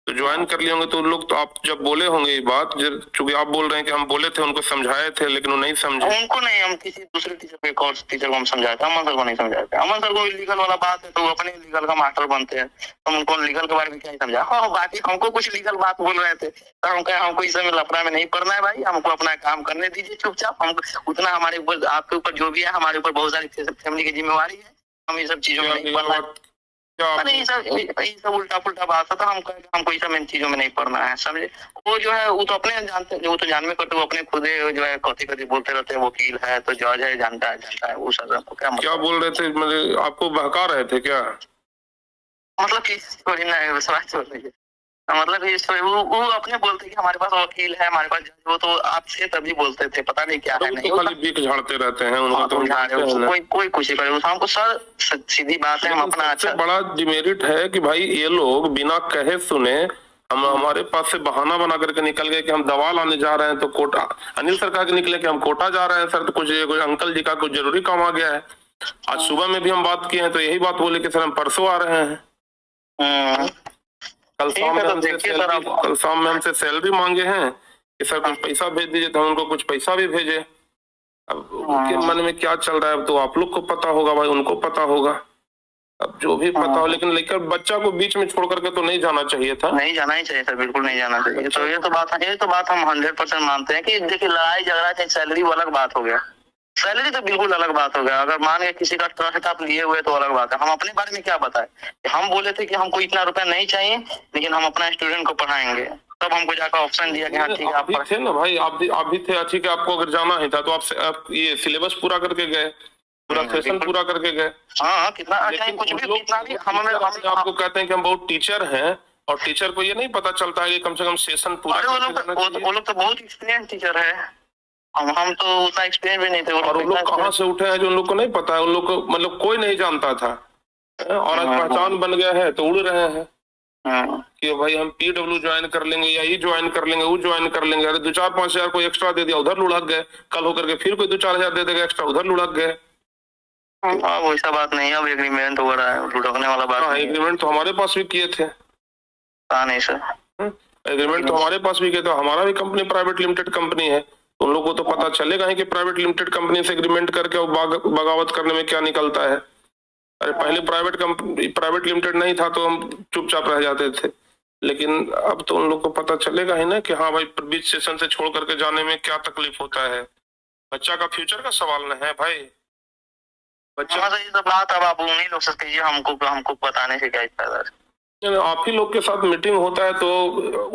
तो ज्वाइन कर लिए होंगे तो उन लोग तो आप जब बोले होंगे ये बात, चूंकि आप बोल रहे हैं कि हम बोले थे उनको समझाए थे लेकिन वो नहीं समझे। उनको नहीं, हम किसी दूसरे टीचर को, एक और टीचर को हम समझाए थे, अमन सर को नहीं समझाए थे। अमन सर को लीगल वाला बात है तो वो अपने लीगल का मास्टर बनते हैं, हम उनको लीगल के बारे में क्या ही समझा। हाँ, बाकी हमको कुछ लीगल बात बोल रहे थे तो हम कहे हमको इस समय लफड़ा में नहीं पड़ना है भाई, हमको अपना काम करने दीजिए चुपचाप। हम उतना हमारे ऊपर, आपके ऊपर जो भी है, हमारे ऊपर बहुत सारी फैमिली की जिम्मेवारी है, हम ये सब चीजों में नहीं पड़ना है। ये सब उल्टा पुल्टा बात था, हमको ये सब इन चीजों में नहीं पड़ना है, समझे। वो जो है वो तो अपने जानते, वो तो जानवे करते, वो अपने खुद जो है कथी बोलते रहते हैं, वकील है तो जज है, जानता है वो सब। क्या बोल रहे थे, मतलब आपको बहका रहे थे क्या? मतलब कि विश्वास छोड़ दीजिए, मतलब वो अपने बोलते कि हमारे पास वकील है, हमारे पास जज, वो तो आपसे तभी बोलते थे, पता नहीं क्या है। नहीं तो खाली बीक झाड़ते रहते हैं उनको, तो कोई कुछ ही करे हमको सर, सीधी बात है। हम अपना सबसे बड़ा डिमेरिट है कि भाई ये लोग बिना कहे सुने हम हमारे पास से बहाना बना करके निकल गए कि हम दवा लाने जा रहे हैं तो कोटा, अनिल सर कहा कि निकले कि हम कोटा जा रहे हैं सर, तो कुछ अंकल जी का कुछ जरूरी काम आ गया है। आज सुबह में भी हम बात किए हैं तो यही बात बोले कि सर हम परसों आ रहे हैं। कल शाम में हमसे सैलरी मांगे हैं कि सर कुछ पैसा भेज दीजिए, तो हम उनको कुछ पैसा भी भेजे। अब उनके मन में क्या चल रहा है अब तो आप लोग को पता होगा भाई, उनको पता होगा, अब जो भी पता हो। लेकिन लेकर बच्चा को बीच में छोड़ करके तो नहीं जाना चाहिए था, नहीं जाना ही चाहिए सर, बिल्कुल नहीं जाना चाहिए। तो ये तो बात हम 100% मानते हैं कि देखिए लड़ाई झगड़ा चाहे सैलरी वो अलग बात हो गया, सैलरी तो बिल्कुल अलग बात हो गया। अगर मान के किसी का ट्रस्ट आप लिए हुए तो अलग बात है। हम अपने बारे में क्या बताए, हम बोले थे कि हमको इतना रुपया नहीं चाहिए लेकिन हम अपना स्टूडेंट को पढ़ाएंगे, तब हमको जाकर ऑप्शन दिया कि हाँ ठीक है आप थे ना भाई, आप भी थे। अच्छी कि आपको अगर जाना ही था तो आप ये सिलेबस पूरा करके गए, पूरा सेशन पूरा करके गए। हाँ, कितना अच्छा कुछ भी, कितना भी हम आपको कहते हैं कि हम बहुत टीचर हैं और टीचर को ये नहीं पता चलता है कि कम से कम सेशन पूरा। वो लोग तो बहुत एक्सपीरियंस टीचर है, हम तो उतना एक्सपीरियंस भी नहीं थे। और उन लोग कहाँ से उठे हैं जो उन लोग को नहीं पता है, उन लोग को मतलब कोई नहीं जानता था, और आज पहचान बन गया है तो उड़ रहे हैं कि भाई हम PW ज्वाइन कर लेंगे या ये ज्वाइन कर लेंगे, वो ज्वाइन कर लेंगे। अरे 2-4-5 हजार को एक्स्ट्रा दे दिया, उधर लुढ़क गए। कल होकर के फिर कोई 2-4 हजार दे देगा एक्स्ट्रा, उधर लुढ़क गए। वैसा बात नहीं है, अब एग्रीमेंट हो रहा है, लुढ़कने वाला बात नहीं। एग्रीमेंट तो हमारे पास भी किए थे। नहीं सर, एग्रीमेंट तो हमारे पास भी किए थे, हमारा भी कंपनी प्राइवेट लिमिटेड कंपनी है, उन लोगों को तो पता चलेगा ही कि प्राइवेट लिमिटेड कंपनी से एग्रीमेंट करके बगावत करने में क्या निकलता है। अरे पहले प्राइवेट लिमिटेड नहीं था तो हम चुपचाप रह जाते थे, लेकिन अब तो उन लोग को पता चलेगा ही ना कि हाँ भाई बीच सेशन से छोड़ करके जाने में क्या तकलीफ होता है। बच्चा का फ्यूचर का सवाल न है भाई, बच्चा ये तो बात अब आप उन्हीं लोग से कहिए, हमको बताने से क्या फायदा है। आप ही लोग के साथ मीटिंग होता है तो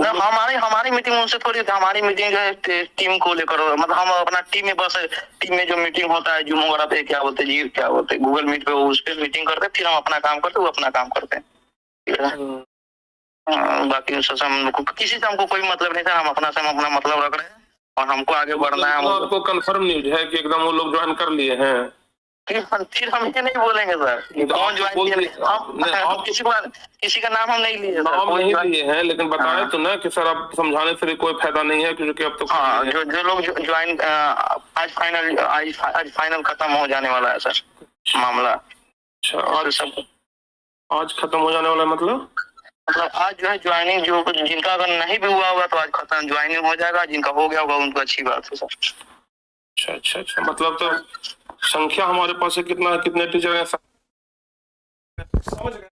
हमारी मीटिंग उनसे थोड़ी, हमारी मीटिंग टीम को लेकर, मतलब हम अपना टीम में जो मीटिंग होता है जूम वगैरह पे, क्या बोलते गूगल मीट पे, उस पे मीटिंग करते, फिर हम अपना काम करते, वो अपना काम करते हैं, ठीक है। बाकी उससे हम किसी से हमको कोई मतलब नहीं था, हम अपना मतलब रख रहे हैं और हमको आगे बढ़ना है। आपको कंफर्म न्यूज है कि एकदम वो लोग ज्वाइन कर लिए हैं? फिर हम ये नहीं बोलेंगे सर कि कौन ज्वाइन किया। हम किसी का नाम हम नहीं लिए, नाम नहीं लिए हैं, लेकिन बताएं तो ना कि सर आप समझाने से कोई फायदा नहीं है, क्योंकि अब तो हाँ जो लोग ज्वाइन आज फाइनल खत्म हो जाने वाला है सर मामला। अच्छा, और सब आज खत्म हो जाने वाला मतलब आज जो है ज्वाइनिंग, जो जिनका अगर नहीं भी हुआ होगा तो आज खत्म ज्वाइनिंग हो जाएगा, जिनका हो गया होगा उनको अच्छी बात है सर। अच्छा अच्छा अच्छा, मतलब तो संख्या हमारे पास है कितना है, कितने टीचर हैं? समझ गए?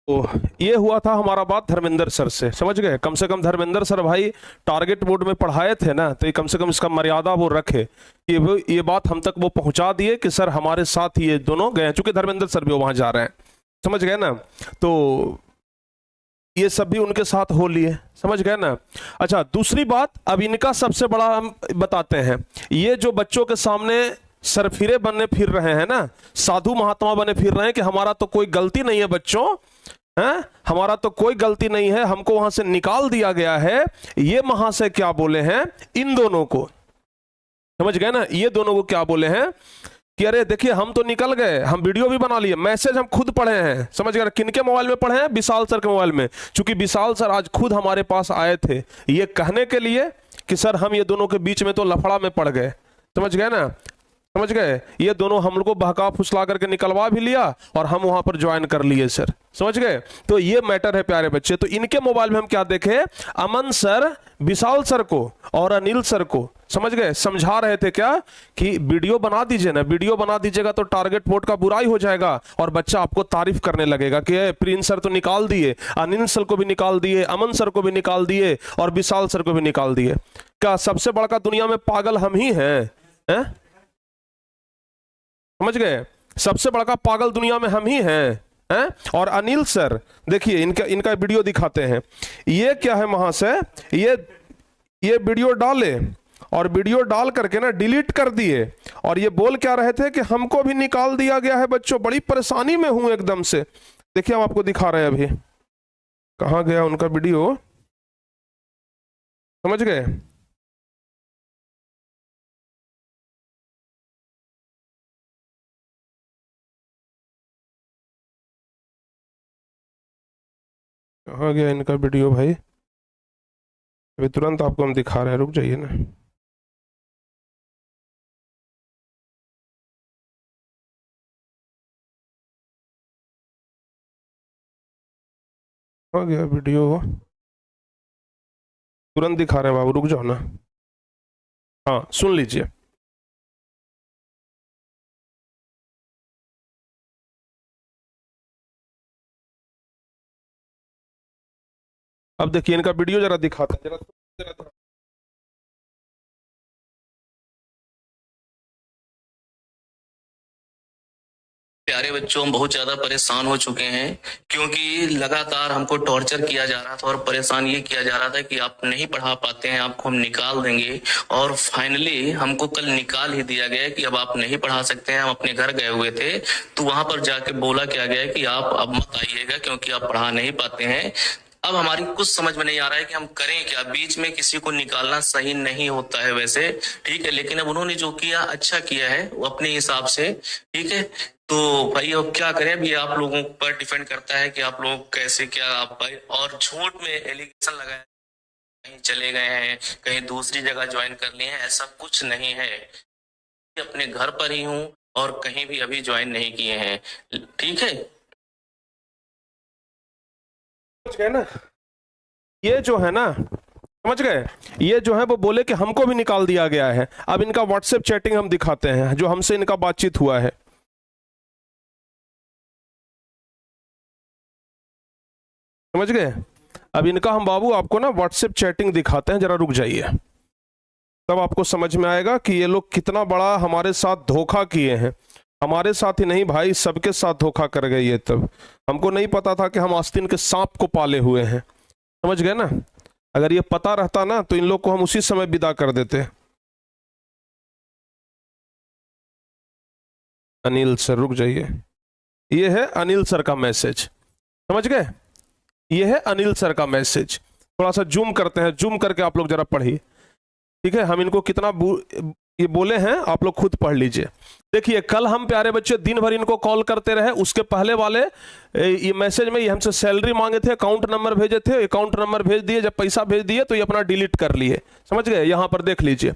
तो ये हुआ था हमारा बात धर्मेंद्र सर से, समझ गए? कम से कम धर्मेंद्र सर भाई टारगेट बोर्ड में पढ़ाए थे ना, तो कम से कम इसका मर्यादा वो रखे, ये बात हम तक वो पहुंचा दिए कि सर हमारे साथ ये दोनों गए, चूंकि धर्मेंद्र सर भी वहां जा रहे हैं, समझ गए ना? तो ये सब भी उनके साथ हो लिए, समझ गए ना? अच्छा, दूसरी बात, अब इनका सबसे बड़ा हम बताते हैं, ये जो बच्चों के सामने सरफिरे बनने फिर रहे हैं ना, साधु महात्मा बने फिर रहे हैं कि हमारा तो कोई गलती नहीं है बच्चों, हैं? हमारा तो कोई गलती नहीं है, हमको वहां से निकाल दिया गया है, ये महाशय क्या बोले हैं इन दोनों को, समझ गए ना? ये दोनों को क्या बोले हैं कि अरे देखिए हम तो निकल गए, हम वीडियो भी बना लिए, मैसेज हम खुद पढ़े हैं, समझ गए? किनके मोबाइल में पढ़े हैं? विशाल सर के मोबाइल में, क्योंकि विशाल सर आज खुद हमारे पास आए थे ये कहने के लिए कि सर हम ये दोनों के बीच में तो लफड़ा में पड़ गए, समझ गए ना? समझ गए? ये दोनों हम लोग को बहका फुसला करके निकलवा भी लिया और हम वहां पर ज्वाइन कर लिए सर, समझ गए? तो ये मैटर है प्यारे बच्चे। तो इनके मोबाइल में हम क्या देखे? अमन सर विशाल सर को और अनिल सर को, समझ गए, समझा रहे थे क्या कि वीडियो बना दीजिए ना, वीडियो बना दीजिएगा तो टारगेट बोर्ड का बुराई हो जाएगा और बच्चा आपको तारीफ करने लगेगा कि प्रिंस सर तो निकाल दिए, अनिल सर को भी निकाल दिए, अमन सर को भी निकाल दिए और विशाल सर को भी निकाल दिए। क्या सबसे बड़ा दुनिया में पागल हम ही हैं? समझ गए? सबसे बड़ा पागल दुनिया में हम ही हैं। और अनिल सर देखिए, इनका वीडियो दिखाते हैं, ये क्या है महाशय, ये वीडियो डाले और वीडियो डाल करके ना डिलीट कर दिए और ये बोल क्या रहे थे कि हमको भी निकाल दिया गया है बच्चों, बड़ी परेशानी में हूं एकदम से। देखिए हम आपको दिखा रहे हैं, अभी कहां गया उनका वीडियो, समझ गए? कहाँ गया इनका वीडियो भाई? अभी तुरंत आपको हम दिखा रहे हैं, रुक जाइए ना। कहाँ गया वीडियो? तुरंत दिखा रहे हैं बाबू, रुक जाओ ना। हाँ सुन लीजिए। अब देखिए इनका वीडियो जरा दिखाते हैं, जरा प्यारे बच्चों, हम बहुत ज्यादा परेशान हो चुके हैं क्योंकि लगातार हमको टॉर्चर किया जा रहा था और परेशान ये किया जा रहा था कि आप नहीं पढ़ा पाते हैं, आपको हम निकाल देंगे। और फाइनली हमको कल निकाल ही दिया गया कि अब आप नहीं पढ़ा सकते हैं। हम अपने घर गए हुए थे तो वहां पर जाके बोला क्या गया कि आप अब मत आइएगा क्योंकि आप पढ़ा नहीं पाते हैं। अब हमारी कुछ समझ में नहीं आ रहा है कि हम करें क्या। बीच में किसी को निकालना सही नहीं होता है वैसे, ठीक है, लेकिन अब उन्होंने जो किया अच्छा किया है वो अपने हिसाब से, ठीक है। तो भाई अब क्या करें, अब ये आप लोगों पर डिपेंड करता है कि आप लोग कैसे क्या आप भाई। और झूठ में एलिगेशन लगाया, कहीं चले गए हैं, कहीं दूसरी जगह ज्वाइन कर लिए हैं, ऐसा कुछ नहीं है। अपने घर पर ही हूँ और कहीं भी अभी ज्वाइन नहीं किए हैं, ठीक है। समझ गए ना? ये जो है ना, समझ गए, ये जो है वो बोले कि हमको भी निकाल दिया गया है। अब इनका व्हाट्सएप चैटिंग हम दिखाते हैं, जो हमसे इनका बातचीत हुआ है, समझ गए? अब इनका हम बाबू आपको ना व्हाट्सएप चैटिंग दिखाते हैं, जरा रुक जाइए, तब आपको समझ में आएगा कि ये लोग कितना बड़ा हमारे साथ धोखा किए हैं। हमारे साथ ही नहीं भाई, सबके साथ धोखा कर गए ये। तब हमको नहीं पता था कि हम आस्तीन के सांप को पाले हुए हैं, समझ गए ना? अगर ये पता रहता ना तो इन लोग को हम उसी समय विदा कर देते। अनिल सर रुक जाइए, ये है अनिल सर का मैसेज, समझ गए? ये है अनिल सर का मैसेज। थोड़ा सा जूम करते हैं, जूम करके आप लोग जरा पढ़िए, ठीक है? हम इनको कितना ये बोले हैं, आप लोग खुद पढ़ लीजिए। देखिए कल हम प्यारे बच्चे दिन भर इनको कॉल करते रहे, उसके पहले वाले ये मैसेज में ये हमसे सैलरी मांगे थे, अकाउंट नंबर भेजे थे, अकाउंट नंबर भेज दिए, जब पैसा भेज दिए तो ये अपना डिलीट कर लिए, समझ गए। यहाँ पर देख लीजिए,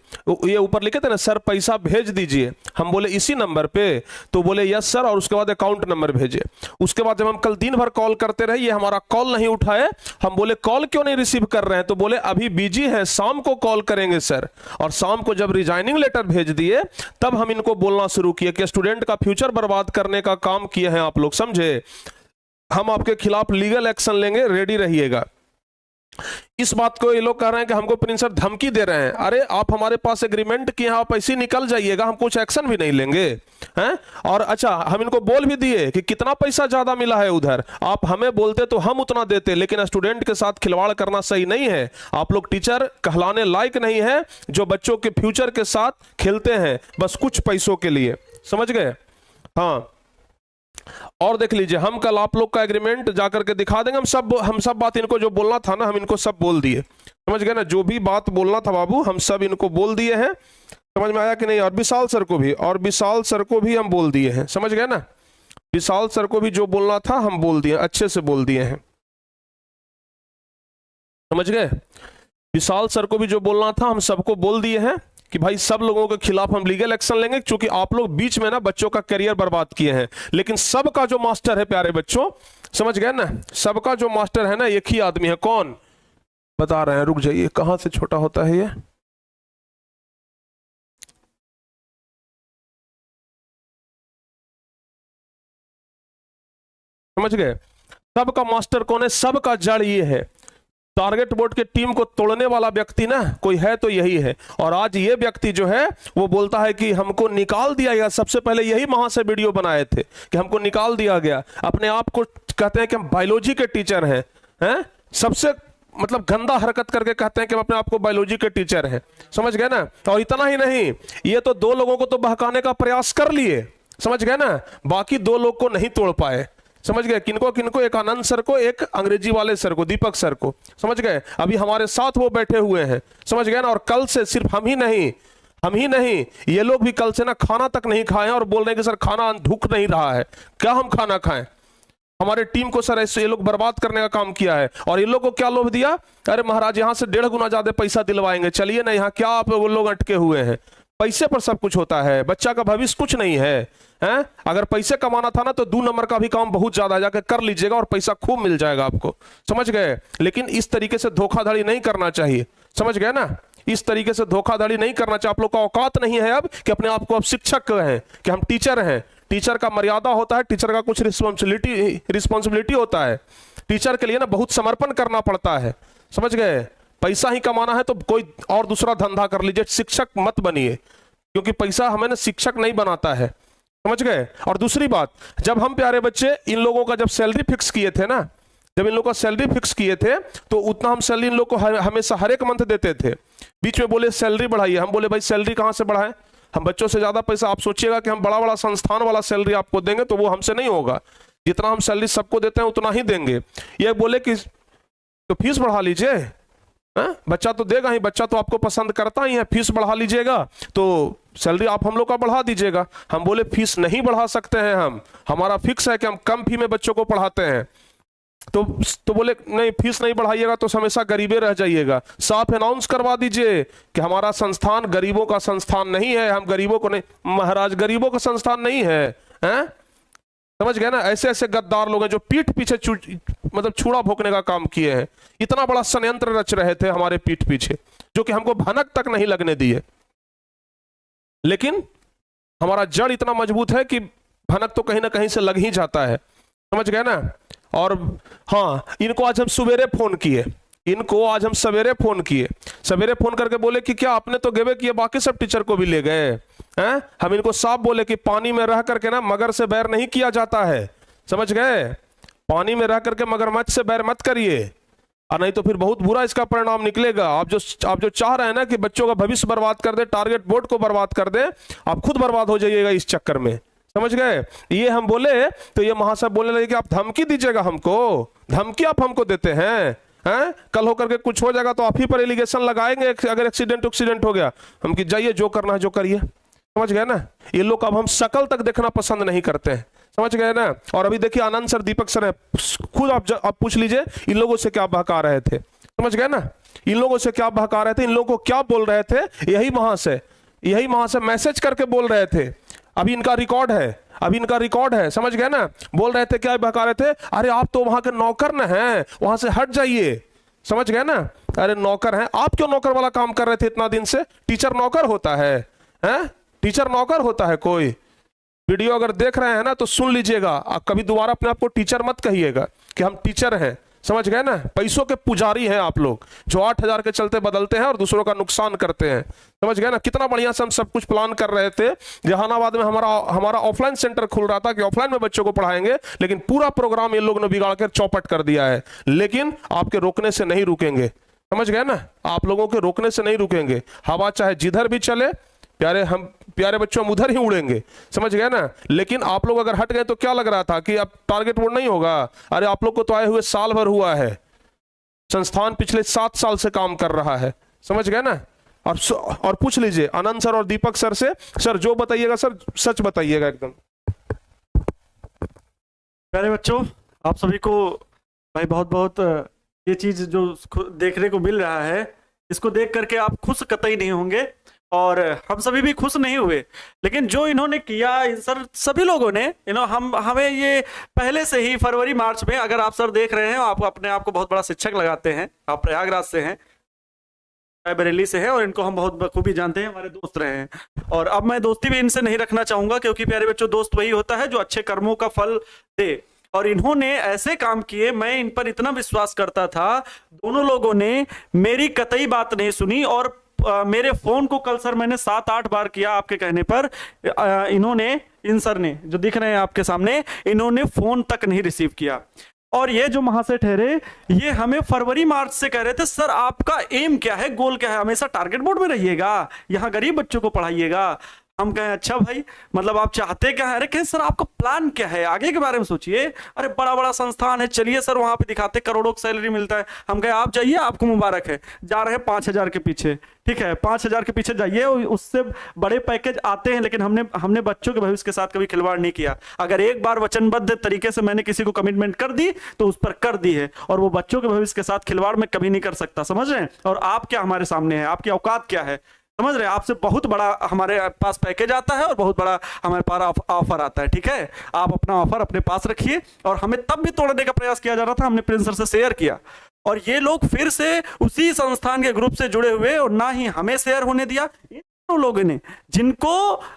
ये ऊपर लिखे थे ना सर पैसा भेज दीजिए, हम बोले इसी नंबर पे, तो बोले यस सर, और उसके बाद अकाउंट नंबर भेजे। उसके बाद जब हम कल दिन भर कॉल करते रहे, ये हमारा कॉल नहीं उठाए, हम बोले कॉल क्यों नहीं रिसीव कर रहे हैं, तो बोले अभी बिजी है, शाम को कॉल करेंगे सर। और शाम को जब रिजाइनिंग लेटर भेज दिए तब हम इनको बोलना शुरू किए कि स्टूडेंट का फ्यूचर बर्बाद करने का काम किए हैं आप लोग, समझे, हम आपके खिलाफ लीगल एक्शन लेंगे, रेडी रहिएगा। इस बात को ये लोग कह रहे हैं कि हमको प्रिंसिपल धमकी दे रहे हैं। अरे आप हमारे पास एग्रीमेंट किए हैं, आप ऐसे निकल जाइएगा, हम कुछ एक्शन भी नहीं लेंगे हैं। और अच्छा हम इनको बोल भी दिए कि कितना पैसा ज्यादा मिला है उधर, आप हमें बोलते तो हम उतना देते, लेकिन स्टूडेंट के साथ खिलवाड़ करना सही नहीं है। आप लोग टीचर कहलाने लायक नहीं है जो बच्चों के फ्यूचर के साथ खेलते हैं बस कुछ पैसों के लिए, समझ गए। हाँ, और देख लीजिए हम कल आप लोग का एग्रीमेंट जाकर के दिखा देंगे। हम सब बात इनको जो बोलना था ना, हम इनको सब बोल दिए, समझ गए ना। जो भी बात बोलना था बाबू हम सब इनको बोल दिए हैं, समझ में आया कि नहीं। और विशाल सर को भी हम बोल दिए हैं, समझ गए ना। विशाल सर को भी जो बोलना था हम बोल दिए, अच्छे से बोल दिए हैं, समझ गए। विशाल सर को भी जो बोलना था हम सबको बोल दिए हैं कि भाई सब लोगों के खिलाफ हम लीगल एक्शन लेंगे, क्योंकि आप लोग बीच में ना बच्चों का करियर बर्बाद किए हैं। लेकिन सबका जो मास्टर है प्यारे बच्चों, समझ गए ना, सबका जो मास्टर है ना एक ही आदमी है। कौन बता रहे हैं, रुक जाइए, कहां से छोटा होता है ये, समझ गए। सबका मास्टर कौन है, सबका जड़ ये है। टारगेट बोर्ड के टीम को तोड़ने वाला व्यक्ति ना कोई है तो यही है। और आज ये व्यक्ति जो है वो बोलता है कि हमको निकाल दिया गया। सबसे पहले यही वहां से वीडियो बनाए थे कि हमको निकाल दिया गया। अपने आप को कहते हैं कि हम बायोलॉजी के टीचर हैं, सबसे मतलब गंदा हरकत करके कहते हैं कि हम अपने आप को बायोलॉजी के टीचर हैं, समझ गए ना। और इतना ही नहीं, ये तो 2 लोगों को तो बहकाने का प्रयास कर लिए, समझ गए ना, बाकी 2 लोग को नहीं तोड़ पाए, समझ गए। किनको किनको, एक आनंद सर को, एक अंग्रेजी वाले सर को, दीपक सर को, समझ गए। अभी हमारे साथ वो बैठे हुए हैं, समझ गए ना। और कल से सिर्फ हम ही नहीं, ये लोग भी कल से ना खाना तक नहीं खाए और बोल रहे हैं कि सर खाना ढूक नहीं रहा है। क्या हम खाना खाएं, हमारे टीम को सर ऐसे ये लोग बर्बाद करने का काम किया है। और ये लोग को क्या लोभ दिया, अरे महाराज यहाँ से 1.5 गुना ज्यादा पैसा दिलवाएंगे, चलिए ना, यहाँ क्या आप वो लोग अटके हुए हैं। पैसे पर सब कुछ होता है, बच्चा का भविष्य कुछ नहीं है, हैं? अगर पैसे कमाना था ना तो 2 नंबर का भी काम बहुत ज्यादा जाकर कर लीजिएगा और पैसा खूब मिल जाएगा आपको, समझ गए। लेकिन इस तरीके से धोखाधड़ी नहीं करना चाहिए, समझ गए ना। इस तरीके से धोखाधड़ी नहीं करना चाहिए। आप लोग का औकात नहीं है अब कि अपने आप को अब शिक्षक कहें कि हम टीचर हैं। टीचर का मर्यादा होता है, टीचर का कुछ रिस्पॉन्सिबिलिटी होता है। टीचर के लिए ना बहुत समर्पण करना पड़ता है, समझ गए। पैसा ही कमाना है तो कोई और दूसरा धंधा कर लीजिए, शिक्षक मत बनिए, क्योंकि पैसा हमें ना शिक्षक नहीं बनाता है, समझ गए। और दूसरी बात, जब हम प्यारे बच्चे इन लोगों का जब सैलरी फिक्स किए थे ना, जब इन लोगों का सैलरी फिक्स किए थे तो उतना हम सैलरी इन लोग को हमेशा हर एक मंथ देते थे। बीच में बोले सैलरी बढ़ाइए, हम बोले भाई सैलरी कहां से बढ़ाएं, हम बच्चों से ज्यादा पैसा, आप सोचिएगा कि हम बड़ा बड़ा संस्थान वाला सैलरी आपको देंगे तो वो हमसे नहीं होगा। जितना हम सैलरी सबको देते हैं उतना ही देंगे। ये बोले कि तो फीस बढ़ा लीजिए, बच्चा तो देगा ही, बच्चा तो आपको पसंद करता ही है, फीस बढ़ा लीजिएगा तो सैलरी आप हम लोग का बढ़ा दीजिएगा। हम बोले फीस नहीं बढ़ा सकते हैं, हमारा फिक्स है कि हम कम फी में बच्चों को पढ़ाते हैं। तो बोले नहीं, फीस नहीं बढ़ाइएगा तो हमेशा गरीबे रह जाइएगा। साफ अनाउंस करवा दीजिए कि हमारा संस्थान गरीबों का संस्थान नहीं है, हम गरीबों को नहीं, महाराज गरीबों का संस्थान नहीं है, हैं? समझ गए ना। ऐसे ऐसे गद्दार लोग हैं जो पीठ पीछे मतलब छुड़ा भोंकने का काम किए हैं। इतना बड़ा षड्यंत्र रच रहे थे हमारे पीठ पीछे, जो कि हमको भनक तक नहीं लगने दिए। लेकिन हमारा जड़ इतना मजबूत है कि भनक तो कहीं ना कहीं से लग ही जाता है, समझ गए ना। और हाँ, इनको आज हम सवेरे फोन किए, सवेरे फोन करके बोले कि क्या आपने तो गिवे किए, बाकी सब टीचर को भी ले गए हैं। हम इनको साफ बोले कि पानी में रह करके ना मगर से बैर नहीं किया जाता है, समझ गए। पानी में रह करके मगरमच्छ से बैर मत करिए, और नहीं तो फिर बहुत बुरा इसका परिणाम निकलेगा। आप जो चाह रहे हैं ना कि बच्चों का भविष्य बर्बाद कर दे, टारगेट बोर्ड को बर्बाद कर दे, आप खुद बर्बाद हो जाइएगा इस चक्कर में, समझ गए। ये हम बोले तो ये महाशय बोलने लगे कि आप धमकी दीजिएगा हमको, धमकी आप हमको देते हैं, हैं? कल होकर के कुछ हो जाएगा तो आप ही पर एलिगेशन लगाएंगे अगर एक्सीडेंट हो गया। हम कि जाइए जो करना है जो करिए, समझ गए ना। ये लोग अब हम शक्ल तक देखना पसंद नहीं करते हैं, समझ गए ना। और अभी देखिए आनंद सर, दीपक सर है, खुद आप पूछ लीजिए इन लोगों से क्या बहका रहे थे, समझ गए ना। इन लोगों से क्या बहका रहे थे, इन लोगों को क्या बोल रहे थे, यही वहां से मैसेज करके बोल रहे थे। अभी इनका रिकॉर्ड है, समझ गए ना। बोल रहे थे, क्या बहका रहे थे, अरे आप तो वहां के नौकर न हैं, वहां से हट जाइए, समझ गए ना। अरे नौकर हैं आप, क्यों नौकर वाला काम कर रहे थे इतना दिन से? टीचर नौकर होता है, हैं? टीचर नौकर होता है कोई? वीडियो अगर देख रहे हैं ना तो सुन लीजिएगा, आप कभी दोबारा अपने आप को टीचर मत कहिएगा कि हम टीचर हैं, समझ गए ना। पैसों के पुजारी हैं आप लोग, जो 8,000 के चलते बदलते हैं और दूसरों का नुकसान करते हैं, समझ गए ना। कितना बढ़िया से हम सब कुछ प्लान कर रहे थे। जहानाबाद में हमारा ऑफलाइन सेंटर खुल रहा था कि ऑफलाइन में बच्चों को पढ़ाएंगे, लेकिन पूरा प्रोग्राम ये लोग ने बिगाड़ कर चौपट कर दिया है। लेकिन आपके रोकने से नहीं रुकेंगे, समझ गए ना। आप लोगों के रोकने से नहीं रुकेंगे। हवा चाहे जिधर भी चले, प्यारे बच्चों हम उधर ही उड़ेंगे, समझ गए ना। लेकिन आप लोग अगर हट गए तो क्या लग रहा था कि अब टारगेट बोर्ड नहीं होगा? अरे आप लोग को तो आए हुए साल भर हुआ है, संस्थान पिछले 7 साल से काम कर रहा है, समझ गए ना। और पूछ लीजिए आनंद सर और दीपक सर से, सर जो बताइएगा सर सच बताइएगा एकदम। प्यारे बच्चों, आप सभी को भाई बहुत बहुत ये चीज जो देखने को मिल रहा है, इसको देख करके आप खुश कतई नहीं होंगे और हम सभी भी खुश नहीं हुए। लेकिन जो इन्होंने किया, सर सभी लोगों ने हमें ये पहले से ही फरवरी मार्च में, अगर आप सर देख रहे हैं, आप अपने आप को बहुत बड़ा शिक्षक लगाते हैं, आप प्रयागराज से हैं, बरेली से हैं और इनको हम बहुत बखूबी जानते हैं, हमारे दोस्त रहे हैं। और अब मैं दोस्ती भी इनसे नहीं रखना चाहूंगा, क्योंकि प्यारे बच्चों दोस्त वही होता है जो अच्छे कर्मों का फल दे। और इन्होंने ऐसे काम किए, मैं इन पर इतना विश्वास करता था। दोनों लोगों ने मेरी कतई बात नहीं सुनी और मेरे फोन को कल सर मैंने 7-8 बार किया आपके कहने पर, इन्होंने, इन सर ने जो दिख रहे हैं आपके सामने, इन्होंने फोन तक नहीं रिसीव किया। और ये जो वहां से ठहरे, ये हमें फरवरी मार्च से कह रहे थे, सर आपका एम क्या है, गोल क्या है, हमेशा टारगेट बोर्ड में रहिएगा, यहाँ गरीब बच्चों को पढ़ाइएगा। हम कहें अच्छा भाई, मतलब आप चाहते क्या है? अरे कहें सर आपका प्लान क्या है, आगे के बारे में सोचिए। अरे बड़ा बड़ा संस्थान है, चलिए सर वहां पे दिखाते, करोड़ों की सैलरी मिलता है। हम कहे आप जाइए, आपको मुबारक है, जा रहे हैं 5,000 के पीछे, ठीक है 5,000 के पीछे जाइए, उससे बड़े पैकेज आते हैं। लेकिन हमने बच्चों के भविष्य के साथ कभी खिलवाड़ नहीं किया। अगर एक बार वचनबद्ध तरीके से मैंने किसी को कमिटमेंट कर दी तो उस पर कर दी है, और वो बच्चों के भविष्य के साथ खिलवाड़ में कभी नहीं कर सकता, समझ रहे हैं। और आप क्या हमारे सामने है, आपकी औकात क्या है, समझ रहे हैं। आपसे बहुत बड़ा हमारे पास पैकेज आता है और बहुत बड़ा हमारे पास ऑफर आता है, ठीक है। आप अपना ऑफर अपने पास रखिए। और हमें तब भी तोड़ने का प्रयास किया जा रहा था, हमने प्रिंस सर से शेयर किया, और ये लोग फिर से उसी संस्थान के ग्रुप से जुड़े हुए, और ना ही हमें शेयर होने दिया। लोगों ने, जिनको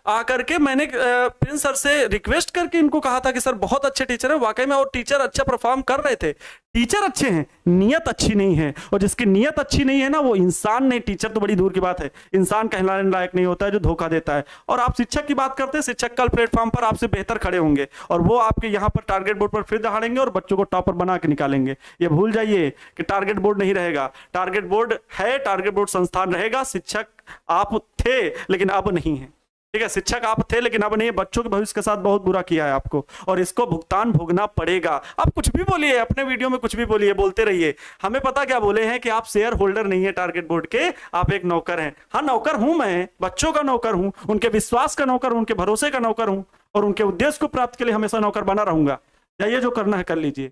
आकर के मैंने प्रिंस सर से रिक्वेस्ट करके इनको कहा था कि सर बहुत अच्छे टीचर हैं, वाकई में, और टीचर अच्छा परफॉर्म कर रहे थे। टीचर अच्छे हैं, नियत अच्छी नहीं है, और जिसकी नियत अच्छी नहीं है ना, वो इंसान नहीं, टीचर तो बड़ी दूर की बात है, इंसान कहलाने लायक नहीं होता है जो धोखा देता है। और आप शिक्षक की बात करते हैं, शिक्षक कल प्लेटफॉर्म पर आपसे बेहतर खड़े होंगे, और वो आपके यहाँ पर टारगेट बोर्ड पर फिर दहाड़ेंगे और बच्चों को टॉपर बना के निकालेंगे। ये भूल जाइए कि टारगेट बोर्ड नहीं रहेगा, टारगेट बोर्ड है, टारगेट बोर्ड संस्थान रहेगा। शिक्षक आप थे लेकिन अब नहीं है, ठीक है। शिक्षक आप थे लेकिन अब नहीं है। बच्चों के भविष्य के साथ बहुत बुरा किया है आपको, और इसको भुगतान भोगना पड़ेगा। आप कुछ भी बोलिए, अपने वीडियो में कुछ भी बोलिए, बोलते रहिए, हमें पता क्या बोले हैं कि आप शेयर होल्डर नहीं है टारगेट बोर्ड के, आप एक नौकर हैं। हाँ नौकर हूं, मैं बच्चों का नौकर हूं, उनके विश्वास का नौकर हूं, उनके भरोसे का नौकर हूं, और उनके उद्देश्य को प्राप्त के लिए हमेशा नौकर बना रहूंगा। जाइए जो करना है कर लीजिए,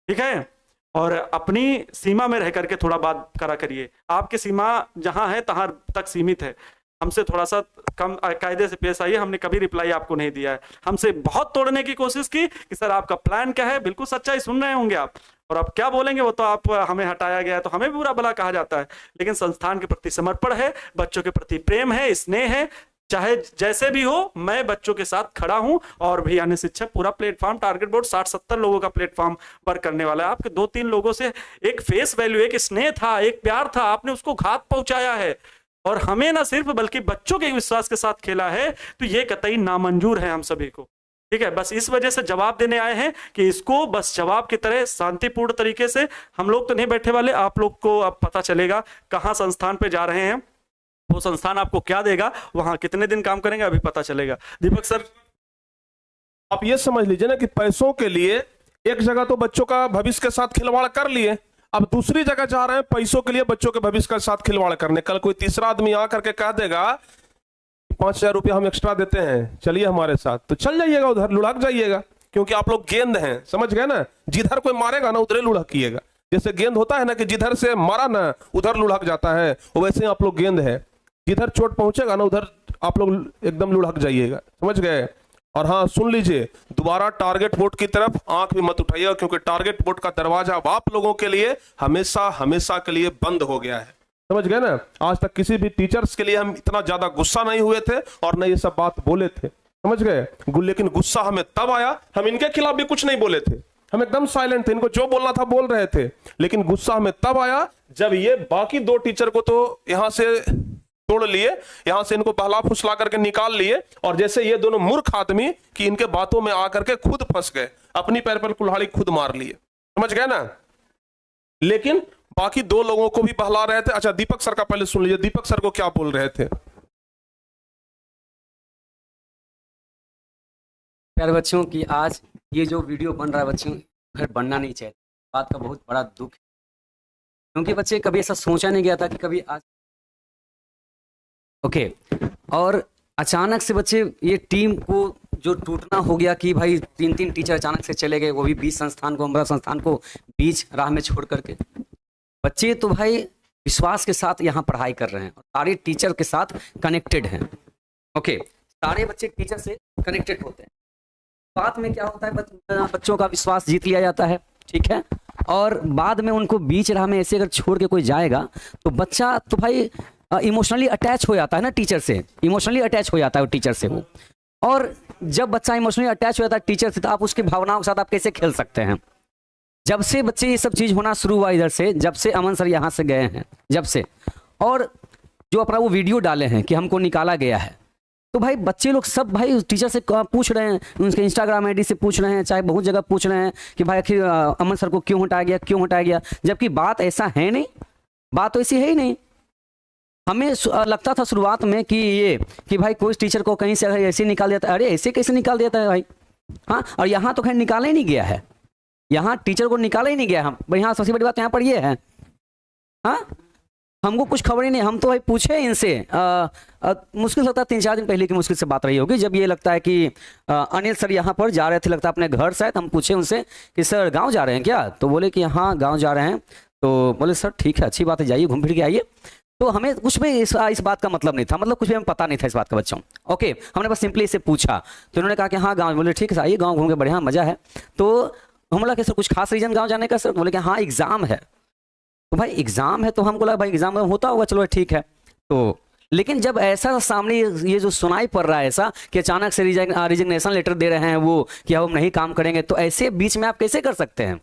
ठीक है। और अपनी सीमा में रह करके थोड़ा बात करा करिए। आपकी सीमा जहां है तहां तक सीमित है, हमसे थोड़ा सा कम कायदे से पेश आइए। हमने कभी रिप्लाई आपको नहीं दिया है, हमसे बहुत तोड़ने की कोशिश की कि सर आपका प्लान क्या है। बिल्कुल सच्चाई सुन रहे होंगे आप, और आप क्या बोलेंगे वो तो आप, हमें हटाया गया है तो हमें भी बुरा भला कहा जाता है, लेकिन संस्थान के प्रति समर्पण है, बच्चों के प्रति प्रेम है, स्नेह है। चाहे जैसे भी हो, मैं बच्चों के साथ खड़ा हूं। और भी अन्य शिक्षक, पूरा प्लेटफॉर्म टारगेट बोर्ड 60-70 लोगों का प्लेटफॉर्म वर्क करने वाला है। आपके 2-3 लोगों से एक फेस वैल्यू, एक स्नेह था, एक प्यार था, आपने उसको घात पहुंचाया है। और हमें ना सिर्फ बल्कि बच्चों के विश्वास के साथ खेला है, तो ये कतई नामंजूर है हम सभी को, ठीक है। बस इस वजह से जवाब देने आए हैं कि इसको बस जवाब की तरह शांतिपूर्ण तरीके से, हम लोग तो नहीं बैठे वाले, आप लोग को अब पता चलेगा कहां संस्थान पे जा रहे हैं, वो संस्थान आपको क्या देगा, वहां कितने दिन काम करेंगे, अभी पता चलेगा। दीपक सर, आप ये समझ लीजिए ना कि पैसों के लिए एक जगह तो बच्चों का भविष्य के साथ खिलवाड़ कर लिए, अब दूसरी जगह जा रहे हैं पैसों के लिए, बच्चों के भविष्य के साथ खिलवाड़ करने। कल कोई तीसरा आदमी आकर के कह देगा 5,000 रुपया हम एक्स्ट्रा देते हैं, चलिए हमारे साथ, तो चल जाइएगा उधर, लुढ़क जाइएगा, क्योंकि आप लोग गेंद हैं, समझ गए ना। जिधर कोई मारेगा ना उधर लुढ़किएगा। जैसे गेंद होता है ना कि जिधर से मारा ना उधर लुढ़क जाता है, वैसे ही आप लोग गेंद है, जिधर चोट पहुंचेगा ना उधर आप लोग एकदम लुढ़क जाइएगा, समझ गए। और हाँ सुन लीजिए, दोबारा टारगेट बोर्ड की तरफ आंख भी मत उठाइएगा, क्योंकि टारगेट बोर्ड का दरवाजा अब आप लोगों के लिए हमेशा हमेशा के लिए बंद हो गया है, समझ गए ना। आज तक किसी भी टीचर्स के लिए हम इतना ज्यादा गुस्सा नहीं हुए थे और न ये सब बात बोले थे, समझ गए। लेकिन गुस्सा हमें तब आया, हम इनके खिलाफ भी कुछ नहीं बोले थे, हम एकदम साइलेंट थे, इनको जो बोलना था बोल रहे थे। लेकिन गुस्सा हमें तब आया जब ये बाकी 2 टीचर को तो यहां से तोड़ लिए, यहां से इनको बहला फुसला करके निकाल लिए, और जैसे ये दोनों मूर्ख आदमी कि इनके बातों में आकर के खुद फंस गए, अपनी पैर पर कुल्हाड़ी खुद मार लिए, समझ गए ना। लेकिन बाकी 2 लोगों को भी बहला रहे थे। अच्छा दीपक सर का पहले सुन लीजिए, दीपक सर को क्या बोल रहे थे। प्यारे बच्चों की आज ये जो वीडियो बन रहा है बच्चों, घर बनना नहीं चाहिए, बात का बहुत बड़ा दुख है, क्योंकि बच्चे कभी ऐसा सोचा नहीं गया था कि कभी आज और अचानक से बच्चे ये टीम को जो टूटना हो गया कि भाई 3 टीचर अचानक से चले गए, वो भी 20 संस्थान को, अमृत संस्थान को बीच राह में छोड़ करके। बच्चे तो भाई विश्वास के साथ यहाँ पढ़ाई कर रहे हैं और सारे टीचर के साथ कनेक्टेड हैं। सारे बच्चे टीचर से कनेक्टेड होते हैं। बाद में क्या होता है, बच्चों का विश्वास जीत लिया जाता है, ठीक है। और बाद में उनको बीच राह में ऐसे अगर छोड़ के कोई जाएगा तो बच्चा तो भाई इमोशनली अटैच हो जाता है ना टीचर से, इमोशनली अटैच हो जाता है वो टीचर से वो। और जब बच्चा इमोशनली अटैच हो जाता है टीचर से, तो आप उसकी भावनाओं के साथ आप कैसे खेल सकते हैं। जब से बच्चे ये सब चीज़ होना शुरू हुआ इधर से, जब से अमन सर यहाँ से गए हैं, जब से, और जो अपना वो वीडियो डाले हैं कि हमको निकाला गया है, तो भाई बच्चे लोग सब भाई टीचर से पूछ रहे हैं, उनके इंस्टाग्राम आईडी से पूछ रहे हैं, चाहे बहुत जगह पूछ रहे हैं कि भाई आखिर अमन सर को क्यों हटाया गया, क्यों हटाया गया, जबकि बात ऐसा है नहीं, बात तो ऐसी है ही नहीं। हमें लगता था शुरुआत में कि भाई कोई टीचर को कहीं से ऐसे निकाल देता है, अरे ऐसे कैसे निकाल देता है भाई, हाँ। और यहाँ तो खैर निकाला ही नहीं गया है, यहाँ टीचर को निकाला ही नहीं गया। हम यहाँ सबसे बड़ी बात यहाँ पर ये है, हाँ, हमको कुछ खबर ही नहीं। हम तो भाई पूछे इनसे, मुश्किल लगता है 3-4 दिन पहले की मुश्किल से बात रही होगी, जब ये लगता है कि अनिल सर यहाँ पर जा रहे थे, लगता है अपने घर शायद। हम पूछे उनसे कि सर गांव जा रहे हैं क्या, तो बोले कि हाँ गांव जा रहे हैं। तो बोले सर ठीक है, अच्छी बात है, जाइए घूम फिर के आइए। तो हमें कुछ भी इस बात का मतलब नहीं था, मतलब कुछ भी हमें पता नहीं था इस बात का बच्चों। हमने बस सिंपली इसे पूछा, तो उन्होंने कहा कि हाँ गाँव। बोले ठीक है आइए, गाँव घूम के बढ़िया मजा है। तो हम बोला कि सर कुछ खास रीजन गाँव जाने का सर, बोले कि हाँ एग्जाम है। तो भाई एग्जाम है, तो हमको लगा भाई एग्जाम होता होगा, चलो ठीक है। तो लेकिन जब ऐसा सामने ये जो सुनाई पड़ रहा है ऐसा कि अचानक से रिजिग्नेशन लेटर दे रहे हैं वो कि हम नहीं काम करेंगे, तो ऐसे बीच में आप कैसे कर सकते हैं।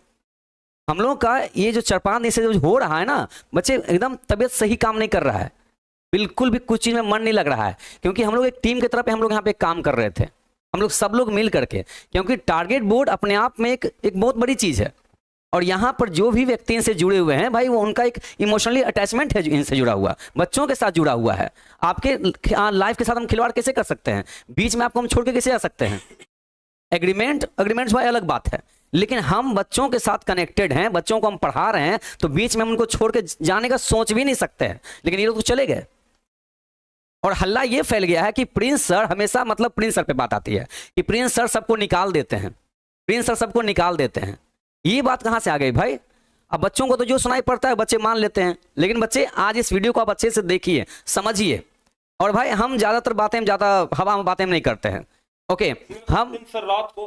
हम लोगों का ये जो 4-5 दिन से जो हो रहा है ना, बच्चे एकदम तबीयत सही काम नहीं कर रहा है, बिल्कुल भी कुछ चीज़ में मन नहीं लग रहा है, क्योंकि हम लोग एक टीम की तरह पे हम लोग यहाँ पे काम कर रहे थे, हम लोग सब लोग मिल करके, क्योंकि टारगेट बोर्ड अपने आप में एक बहुत बड़ी चीज़ है। और यहाँ पर जो भी व्यक्ति इनसे जुड़े हुए हैं भाई, वो उनका एक इमोशनली अटैचमेंट है, जो इनसे जुड़ा हुआ, बच्चों के साथ जुड़ा हुआ है। आपके लाइफ के साथ हम खिलवाड़ कैसे कर सकते हैं, बीच में आपको हम छोड़ के कैसे आ सकते हैं। एग्रीमेंट्स भाई अलग बात है, लेकिन हम बच्चों के साथ कनेक्टेड हैं, बच्चों को हम पढ़ा रहे हैं, तो बीच में हम उनको छोड़ के जाने का सोच भी नहीं सकते हैं। लेकिन ये लोग तो चले गए, और हल्ला ये फैल गया है कि प्रिंस सर हमेशा, मतलब प्रिंस सर पे बात आती है कि प्रिंस सर सबको निकाल देते हैं, प्रिंस सर सबको निकाल देते हैं। ये बात कहाँ से आ गई भाई। अब बच्चों को तो जो सुनाई पड़ता है बच्चे मान लेते हैं, लेकिन बच्चे आज इस वीडियो को आप अच्छे से देखिए, समझिए। और भाई हम ज्यादातर बातें ज्यादा हवा में बातें नहीं करते हैं। हम रात को,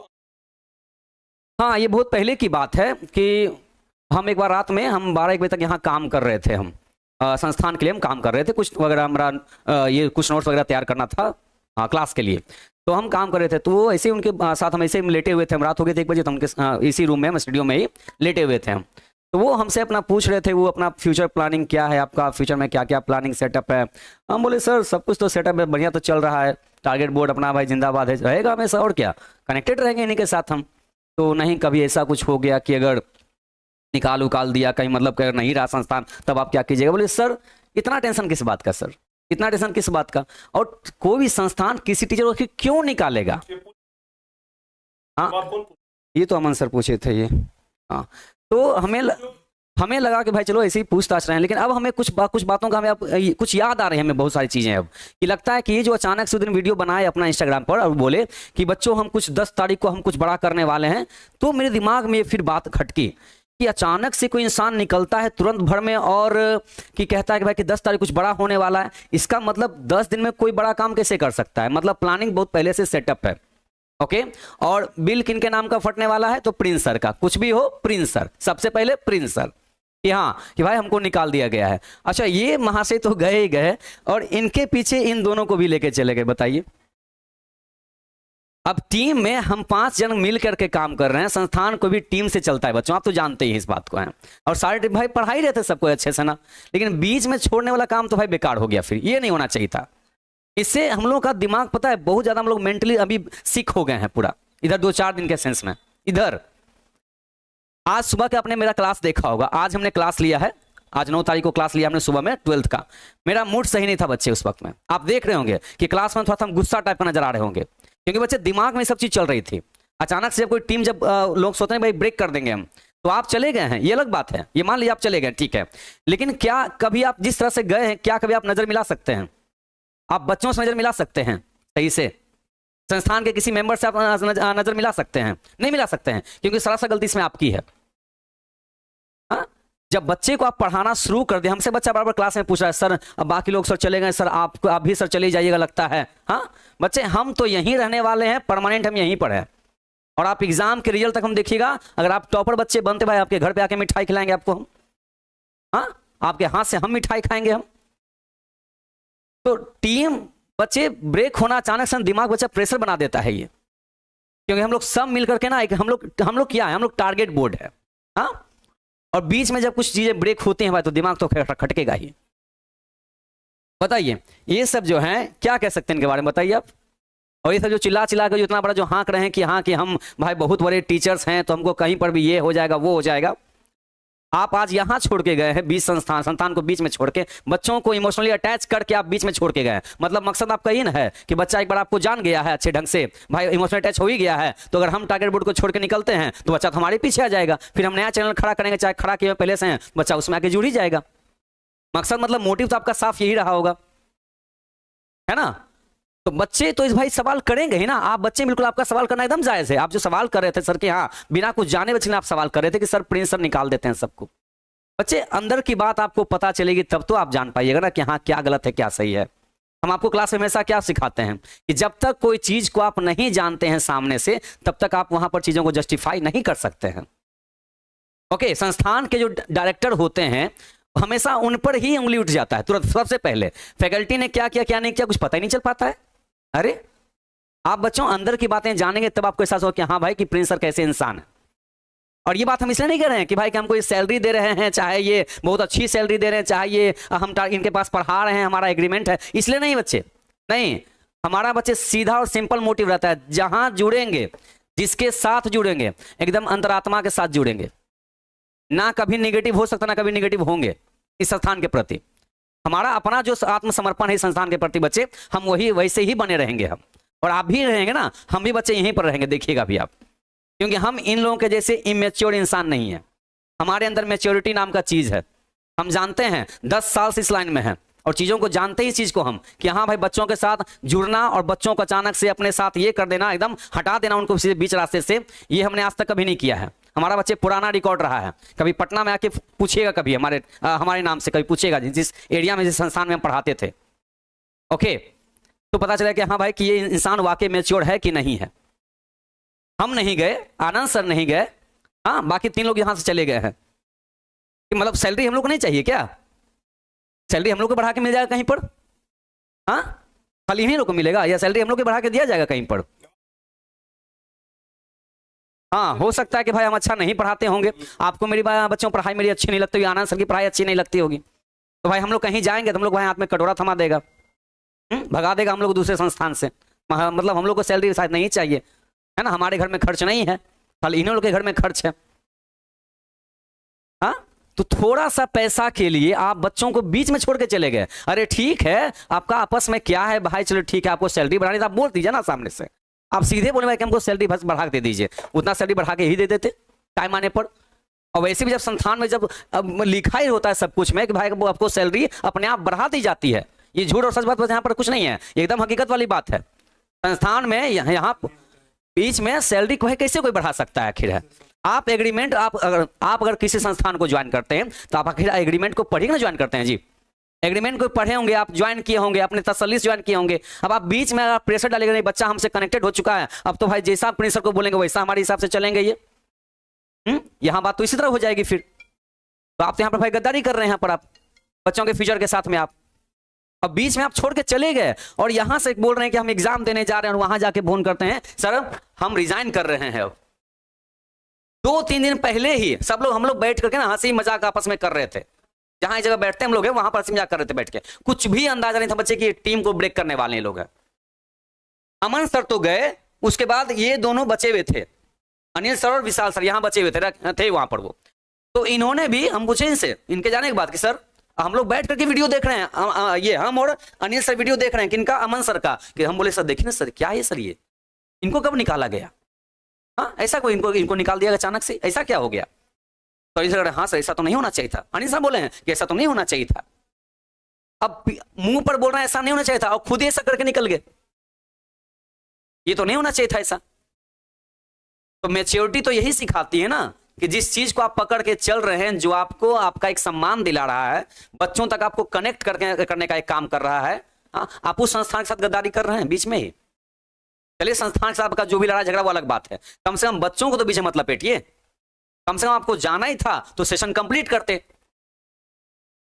हाँ ये बहुत पहले की बात है कि हम एक बार रात में हम 12-1 बजे तक यहाँ काम कर रहे थे, हम संस्थान के लिए हम काम कर रहे थे, कुछ वगैरह हमारा ये कुछ नोट्स वगैरह तैयार करना था क्लास के लिए, तो हम काम कर रहे थे। तो वो ऐसे ही उनके साथ हम ऐसे लेटे हुए थे, हम रात हो गई थी 1 बजे, तो उनके इसी रूम में हम स्टूडियो में ही लेटे हुए थे हम। तो वो हमसे अपना पूछ रहे थे, वो अपना फ्यूचर प्लानिंग क्या है, आपका फ्यूचर में क्या क्या प्लानिंग सेटअप है। हम बोले सर सब कुछ तो सेटअप है, बढ़िया तो चल रहा है, टारगेट बोर्ड अपना भाई जिंदाबाद है, रहेगा हमेशा, और क्या कनेक्टेड रहेंगे इन्हीं के साथ हम। तो नहीं कभी ऐसा कुछ हो गया कि अगर निकाल उकाल दिया कहीं, मतलब अगर नहीं रहा संस्थान, तब आप क्या कीजिएगा। बोले सर इतना टेंशन किस बात का सर, इतना टेंशन किस बात का, और कोई भी संस्थान किसी टीचर को क्यों निकालेगा। हाँ ये तो अमन सर पूछे थे ये, हाँ। तो हमें लगा कि भाई चलो ऐसे ही पूछताछ रहे हैं, लेकिन अब हमें कुछ बातों का हमें अब कुछ याद आ रही है हमें बहुत सारी चीज़ें अब, कि लगता है कि ये जो अचानक से दिन वीडियो बनाए अपना इंस्टाग्राम पर और बोले कि बच्चों हम कुछ 10 तारीख को हम कुछ बड़ा करने वाले हैं, तो मेरे दिमाग में फिर बात खटकी कि अचानक से कोई इंसान निकलता है तुरंत भर में और कि कहता है कि भाई कि 10 तारीख कुछ बड़ा होने वाला है। इसका मतलब 10 दिन में कोई बड़ा काम कैसे कर सकता है? मतलब प्लानिंग बहुत पहले से सेटअप है। ओके, और बिल किन के नाम का फटने वाला है? तो प्रिंस सर का। कुछ भी हो प्रिंस सर, सबसे पहले प्रिंस सर कि हाँ कि भाई हमको निकाल दिया गया है। अच्छा, ये महाशय तो गए ही गए और इनके पीछे इन दोनों को भी लेके चले गए। बताइए, अब टीम में हम 5 जन मिल करके काम कर रहे हैं, संस्थान को भी टीम से चलता है बच्चों, आप तो जानते ही इस बात को हैं। और सारे भाई पढ़ा ही रहे थे सबको अच्छे से ना, लेकिन बीच में छोड़ने वाला काम तो भाई बेकार हो गया। फिर ये नहीं होना चाहिए था। इससे हम लोग का दिमाग पता है बहुत ज्यादा हम लोग मेंटली अभी सिक हो गए हैं पूरा, इधर 2-4 दिन के सेंस में। इधर आज सुबह के आपने मेरा क्लास देखा होगा, आज हमने क्लास लिया है, आज 9 तारीख को क्लास लिया हमने सुबह में 12th का। मेरा मूड सही नहीं था बच्चे उस वक्त में, आप देख रहे होंगे कि क्लास में थोड़ा सा गुस्सा टाइप का नजर आ रहे होंगे, क्योंकि बच्चे दिमाग में सब चीज चल रही थी। अचानक से जब कोई टीम, जब लोग सोचते हैं भाई ब्रेक कर देंगे हम, तो आप चले गए हैं, ये अलग बात है, ये मान लीजिए आप चले गए, ठीक है, लेकिन क्या कभी आप जिस तरह से गए हैं, क्या कभी आप नजर मिला सकते हैं? आप बच्चों से नजर मिला सकते हैं सही से? संस्थान के किसी मेंबर से आप नजर मिला सकते हैं? नहीं मिला सकते हैं, क्योंकि सरासर गलती इसमें आपकी है। हाँ? जब बच्चे को आप पढ़ाना शुरू कर दे, हमसे बच्चा बराबर क्लास में पूछ रहा है, सर अब बाकी लोग सर चले गए, सर आप भी सर चले जाइएगा लगता है। हाँ बच्चे, हम तो यहीं रहने वाले हैं, परमानेंट हम यहीं पर है। और आप एग्जाम के रिजल्ट तक हम देखिएगा, अगर आप टॉपर बच्चे बनते भाई, आपके घर पे आके मिठाई खिलाएंगे आपको हम। हाँ, आपके हाथ से हम मिठाई खाएंगे हम। तो टीम बच्चे ब्रेक होना अचानक से दिमाग बच्चा प्रेशर बना देता है ये, क्योंकि हम लोग सब मिलकर के ना एक हम लोग क्या है, हम लोग टारगेट बोर्ड है। हाँ, और बीच में जब कुछ चीजें ब्रेक होती हैं भाई, तो दिमाग तो खटकेगा ही। बताइए, ये सब जो है क्या कह सकते हैं इनके बारे में, बताइए आप। और ये सब जो चिल्ला कर जो इतना बड़ा जो हाँक रहे हैं कि हाँ कि हम भाई बहुत बड़े टीचर्स हैं, तो हमको कहीं पर भी ये हो जाएगा वो हो जाएगा। आप आज यहाँ छोड़ के गए हैं, 20 संस्थान को बीच में छोड़ के, बच्चों को इमोशनली अटैच करके आप बीच में छोड़ के गए हैं। मतलब मकसद आपका ये ना है कि बच्चा एक बार आपको जान गया है अच्छे ढंग से, भाई इमोशनली अटैच हो ही गया है, तो अगर हम टारगेट बोर्ड को छोड़ के निकलते हैं तो बच्चा तो हमारे पीछे आ जाएगा, फिर हम नया चैनल खड़ा करेंगे, चाहे खड़ा किए पहले से हैं, बच्चा उसमें आके जुड़ ही जाएगा। मकसद मतलब मोटिव तो आपका साफ यही रहा होगा, है ना। तो बच्चे तो इस भाई सवाल करेंगे ही ना। आप बच्चे बिल्कुल, आपका सवाल करना एकदम जायज है। आप जो सवाल कर रहे थे सर कि हाँ बिना कुछ जाने बच्चे ने आप सवाल कर रहे थे कि सर प्रिंस सर निकाल देते हैं सबको। बच्चे अंदर की बात आपको पता चलेगी तब तो आप जान पाइएगा ना कि हाँ क्या गलत है क्या सही है। हम आपको क्लास में हमेशा क्या सिखाते हैं कि जब तक कोई चीज को आप नहीं जानते हैं सामने से, तब तक आप वहां पर चीजों को जस्टिफाई नहीं कर सकते हैं। ओके, संस्थान के जो डायरेक्टर होते हैं हमेशा उन पर ही उंगली उठ जाता है तुरंत। सबसे पहले फैकल्टी ने क्या किया क्या नहीं किया कुछ पता ही नहीं चल पाता है। अरे आप बच्चों अंदर की बातें जानेंगे तब आपको एहसास होगा कि हाँ भाई कि प्रिंस सर कैसे इंसान है। और ये बात हम इसलिए नहीं कर रहे हैं कि भाई कि हमको ये सैलरी दे रहे हैं, चाहे ये बहुत अच्छी सैलरी दे रहे हैं, चाहे ये हम इनके पास पढ़ा रहे हैं, हमारा एग्रीमेंट है, इसलिए नहीं बच्चे। नहीं, हमारा बच्चे सीधा और सिंपल मोटिव रहता है, जहां जुड़ेंगे, जिसके साथ जुड़ेंगे, एकदम अंतरात्मा के साथ जुड़ेंगे। ना कभी निगेटिव हो सकता, ना कभी निगेटिव होंगे इस संस्थान के प्रति। हमारा अपना जो आत्मसमर्पण है संस्थान के प्रति बच्चे, हम वही वैसे ही बने रहेंगे हम। और आप भी रहेंगे ना, हम भी बच्चे यहीं पर रहेंगे, देखिएगा भी आप। क्योंकि हम इन लोगों के जैसे इमेच्योर इंसान नहीं है। हमारे अंदर मैच्योरिटी नाम का चीज है। हम जानते हैं 10 साल से इस लाइन में है और चीजों को जानते ही इस चीज को हम कि हाँ भाई बच्चों के साथ जुड़ना और बच्चों को अचानक से अपने साथ ये कर देना, एकदम हटा देना उनको बीच रास्ते से, ये हमने आज तक कभी नहीं किया है। हमारा बच्चे पुराना रिकॉर्ड रहा है। कभी पटना में आके पूछिएगा, कभी हमारे नाम से कभी पूछेगा, जिस एरिया में जिस संस्थान में हम पढ़ाते थे, ओके, तो पता चला कि हाँ भाई कि ये इंसान वाकई मैच्योर है कि नहीं है। हम नहीं गए, आनंद सर नहीं गए, हाँ बाकी 3 लोग यहां से चले गए हैं। मतलब सैलरी हम लोग को नहीं चाहिए क्या? सैलरी हम लोग को बढ़ा के मिल जाएगा कहीं पर? हाँ, खाली इन्हीं लोग को मिलेगा या सैलरी हम लोग को बढ़ा के दिया जाएगा कहीं पर? हाँ, हो सकता है कि भाई हम अच्छा नहीं पढ़ाते होंगे, आपको मेरी बच्चों की पढ़ाई मेरी अच्छी नहीं लगती होगी, आनंद सर की पढ़ाई अच्छी नहीं लगती होगी, तो भाई हम लोग कहीं जाएंगे तो हम लोग भाई हाथ में कटोरा थमा देगा, भगा देगा हम लोग दूसरे संस्थान से। मतलब हम लोग को सैलरी शायद नहीं चाहिए, है ना, हमारे घर में खर्च नहीं है, खाली इन्हीं लोग के घर में खर्च है। हाँ, तो थोड़ा सा पैसा के लिए आप बच्चों को बीच में छोड़ के चले गए। अरे ठीक है, आपका आपस में क्या है भाई, चलो ठीक है, आपको सैलरी बढ़ानी तो आप बोल दीजिए ना सामने से। आप सीधे बोले भाई कि हमको सैलरी बस बढ़ा के दे दीजिए, उतना सैलरी बढ़ा के ही दे देते टाइम आने पर। और वैसे भी जब संस्थान में जब अब लिखा ही होता है सब कुछ में कि भाई वो आपको सैलरी अपने आप बढ़ा दी जाती है, ये झूठ और सच बात यहाँ पर कुछ नहीं है, ये एकदम हकीकत वाली बात है। संस्थान में यहाँ बीच में सैलरी को है कैसे कोई बढ़ा सकता है आखिर है? आप एग्रीमेंट आप अगर किसी संस्थान को ज्वाइन करते हैं तो आप आखिर एग्रीमेंट को पढ़िए ना ज्वाइन करते हैं जी। एग्रीमेंट को पढ़े होंगे, आप ज्वाइन किए होंगे, अपने तसल्ली से ज्वाइन किए होंगे। अब आप बीच में अगर प्रेशर डालेंगे नहीं बच्चा हमसे कनेक्टेड हो चुका है, अब तो भाई जैसा आप प्रिंसिपल को बोलेंगे वैसा हमारे हिसाब से चलेंगे ये। यहाँ बात तो इसी तरह हो जाएगी फिर। तो आप तो यहाँ पर भाई गद्दारी कर रहे हैं यहाँ पर आप बच्चों के फ्यूचर के साथ में। आप अब बीच में आप छोड़ के चले गए और यहां से बोल रहे हैं कि हम एग्जाम देने जा रहे हैं और वहां जाके फोन करते हैं सर हम रिजाइन कर रहे हैं। अब 2-3 दिन पहले ही सब लोग हम लोग बैठ करके ना हंसी मजाक आपस में कर रहे थे, जहां एक जगह बैठते हम लोग हैं वहां पर हंसी मजाक कर रहे थे बैठ के। कुछ भी अंदाजा नहीं था बच्चे की टीम को ब्रेक करने वाले लोग हैं। अमन सर तो गए, उसके बाद ये दोनों बचे हुए थे, अनिल सर और विशाल सर यहाँ बचे हुए थे वहां पर वो। तो इन्होंने भी हम पूछे इनसे इनके जाने के बाद कि सर हम लोग बैठ करके वीडियो देख रहे हैं, ये हम और अनिल सर वीडियो देख रहे हैं किनका, अमन सर का। कि हम बोले सर देखिए ना सर क्या है सर ये इनको कब निकाला गया? हाँ ऐसा कोई इनको निकाल दिया अचानक से, ऐसा क्या हो गया? तो अनिल सर हाँ सर ऐसा तो नहीं होना चाहिए था। अनिल सर बोले हैं कि ऐसा तो नहीं होना चाहिए था। अब मुंह पर बोल रहे हैं ऐसा नहीं होना चाहिए था और खुद ही ऐसा करके निकल गए, ये तो नहीं होना चाहिए था ऐसा। तो मैच्योरिटी तो यही सिखाती है ना कि जिस चीज को आप पकड़ के चल रहे हैं, जो आपको आपका एक सम्मान दिला रहा है, बच्चों तक आपको कनेक्ट करने का एक काम कर रहा है, आप उस संस्थान के साथ गद्दारी कर रहे हैं बीच में ही। चलिए संस्थान के साथ आपका जो भी लड़ाई झगड़ा वो अलग बात है, कम से कम बच्चों को तो बीच में मत लपेटिए। कम से कम आपको जाना ही था तो सेशन कंप्लीट करते।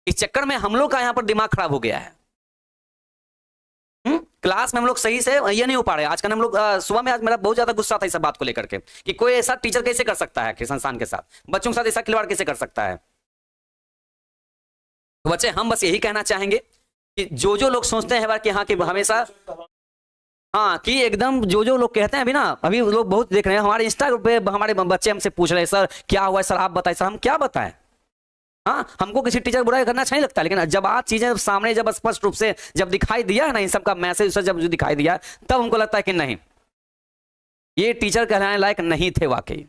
इस चक्कर में हम लोग का यहां पर दिमाग खराब हो गया है। क्लास में हम लोग सही से ये नहीं हो पा रहे। आज कल हम लोग सुबह में आज मेरा बहुत ज्यादा गुस्सा था इस बात को लेकर के कि कोई ऐसा टीचर कैसे कर सकता है कि संस्थान के साथ बच्चों के साथ ऐसा खिलवाड़ कैसे कर सकता है। तो बच्चे हम बस यही कहना चाहेंगे कि जो लोग सोचते हैं कि हाँ कि हमेशा हाँ कि एकदम जो लोग कहते हैं अभी ना, अभी लोग बहुत देख रहे हैं हमारे इंस्टाग्राम पे, हमारे बच्चे हमसे पूछ रहे हैं सर क्या हुआ है सर आप बताएं। सर हम क्या बताएं? हाँ हमको किसी टीचर बुराई करना अच्छा नहीं लगता, लेकिन जब आज चीजें सामने जब स्पष्ट रूप से जब दिखाई दिया है ना, इन सब का मैसेज जब दिखाई दिया तब हमको लगता है कि नहीं ये टीचर कहलाने लायक नहीं थे। वाकई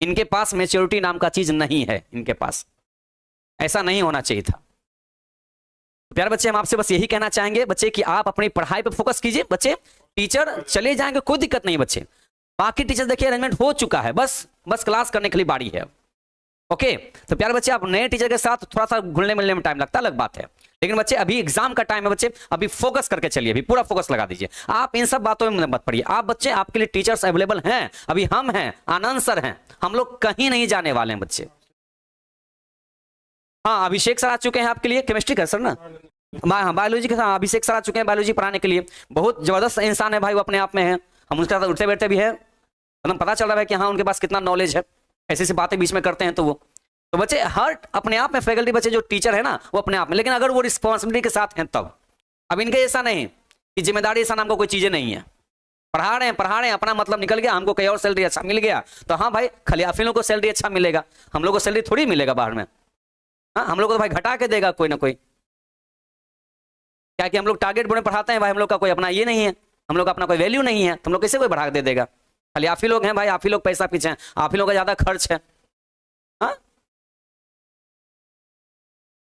इनके पास मैच्योरिटी नाम का चीज नहीं है, इनके पास ऐसा नहीं होना चाहिए था। प्यारे बच्चे हम आपसे बस यही कहना चाहेंगे बच्चे कि आप अपनी पढ़ाई पे फोकस कीजिए। बच्चे टीचर चले जाएंगे कोई दिक्कत नहीं बच्चे, बाकी टीचर देखिए अरेंजमेंट हो चुका है, बस क्लास करने के लिए बारी है। ओके तो प्यारे बच्चे आप नए टीचर के साथ थोड़ा सा घुलने मिलने में टाइम लगता है, अलग बात है, लेकिन बच्चे अभी एग्जाम का टाइम है बच्चे, अभी फोकस करके चलिए, अभी पूरा फोकस लगा दीजिए। आप इन सब बातों में मत पड़िए। आप बच्चे आपके लिए टीचर्स अवेलेबल हैं, अभी हम हैं, आनंद सर हैं, हम लोग कहीं नहीं जाने वाले हैं बच्चे। हाँ अभिषेक सर आ चुके हैं आपके लिए, केमिस्ट्री का सर ना, हाँ बायोलॉजी के साथ अभिषेक सर आ चुके हैं बायोलॉजी पढ़ाने के लिए। बहुत जबरदस्त इंसान है भाई वो अपने आप में है, हम उसके साथ उठते बैठते भी है, मतलब पता चल रहा है कि हाँ उनके पास कितना नॉलेज है, ऐसी ऐसी बातें बीच में करते हैं। तो बच्चे हर अपने आप में फैकल्टी बच्चे जो टीचर है ना वो अपने आप में, लेकिन अगर वो रिस्पॉन्सिबिलिटी के साथ हैं तब। अब इनका ऐसा नहीं कि जिम्मेदारी ऐसा नाम को कोई चीजें नहीं है, पढ़ा रहे हैं अपना मतलब निकल गया, हमको कहीं और सैलरी अच्छा मिल गया तो हाँ भाई खलियाफिलों को सैलरी अच्छा मिलेगा, हम लोग को सैलरी थोड़ी मिलेगा बाहर में। हाँ हम लोग को तो भाई घटा के देगा कोई ना कोई, क्या कि हम लोग टारगेट बोर्ड में पढ़ाते हैं भाई, हम लोग का कोई अपना ये नहीं है, हम लोग का अपना कोई वैल्यू नहीं है, तो हम लोग कैसे कोई बढ़ा दे देगा? खाली आप ही लोग हैं भाई, आप ही लोग पैसा पीछे हैं, आप ही लोग का ज्यादा खर्च है। हाँ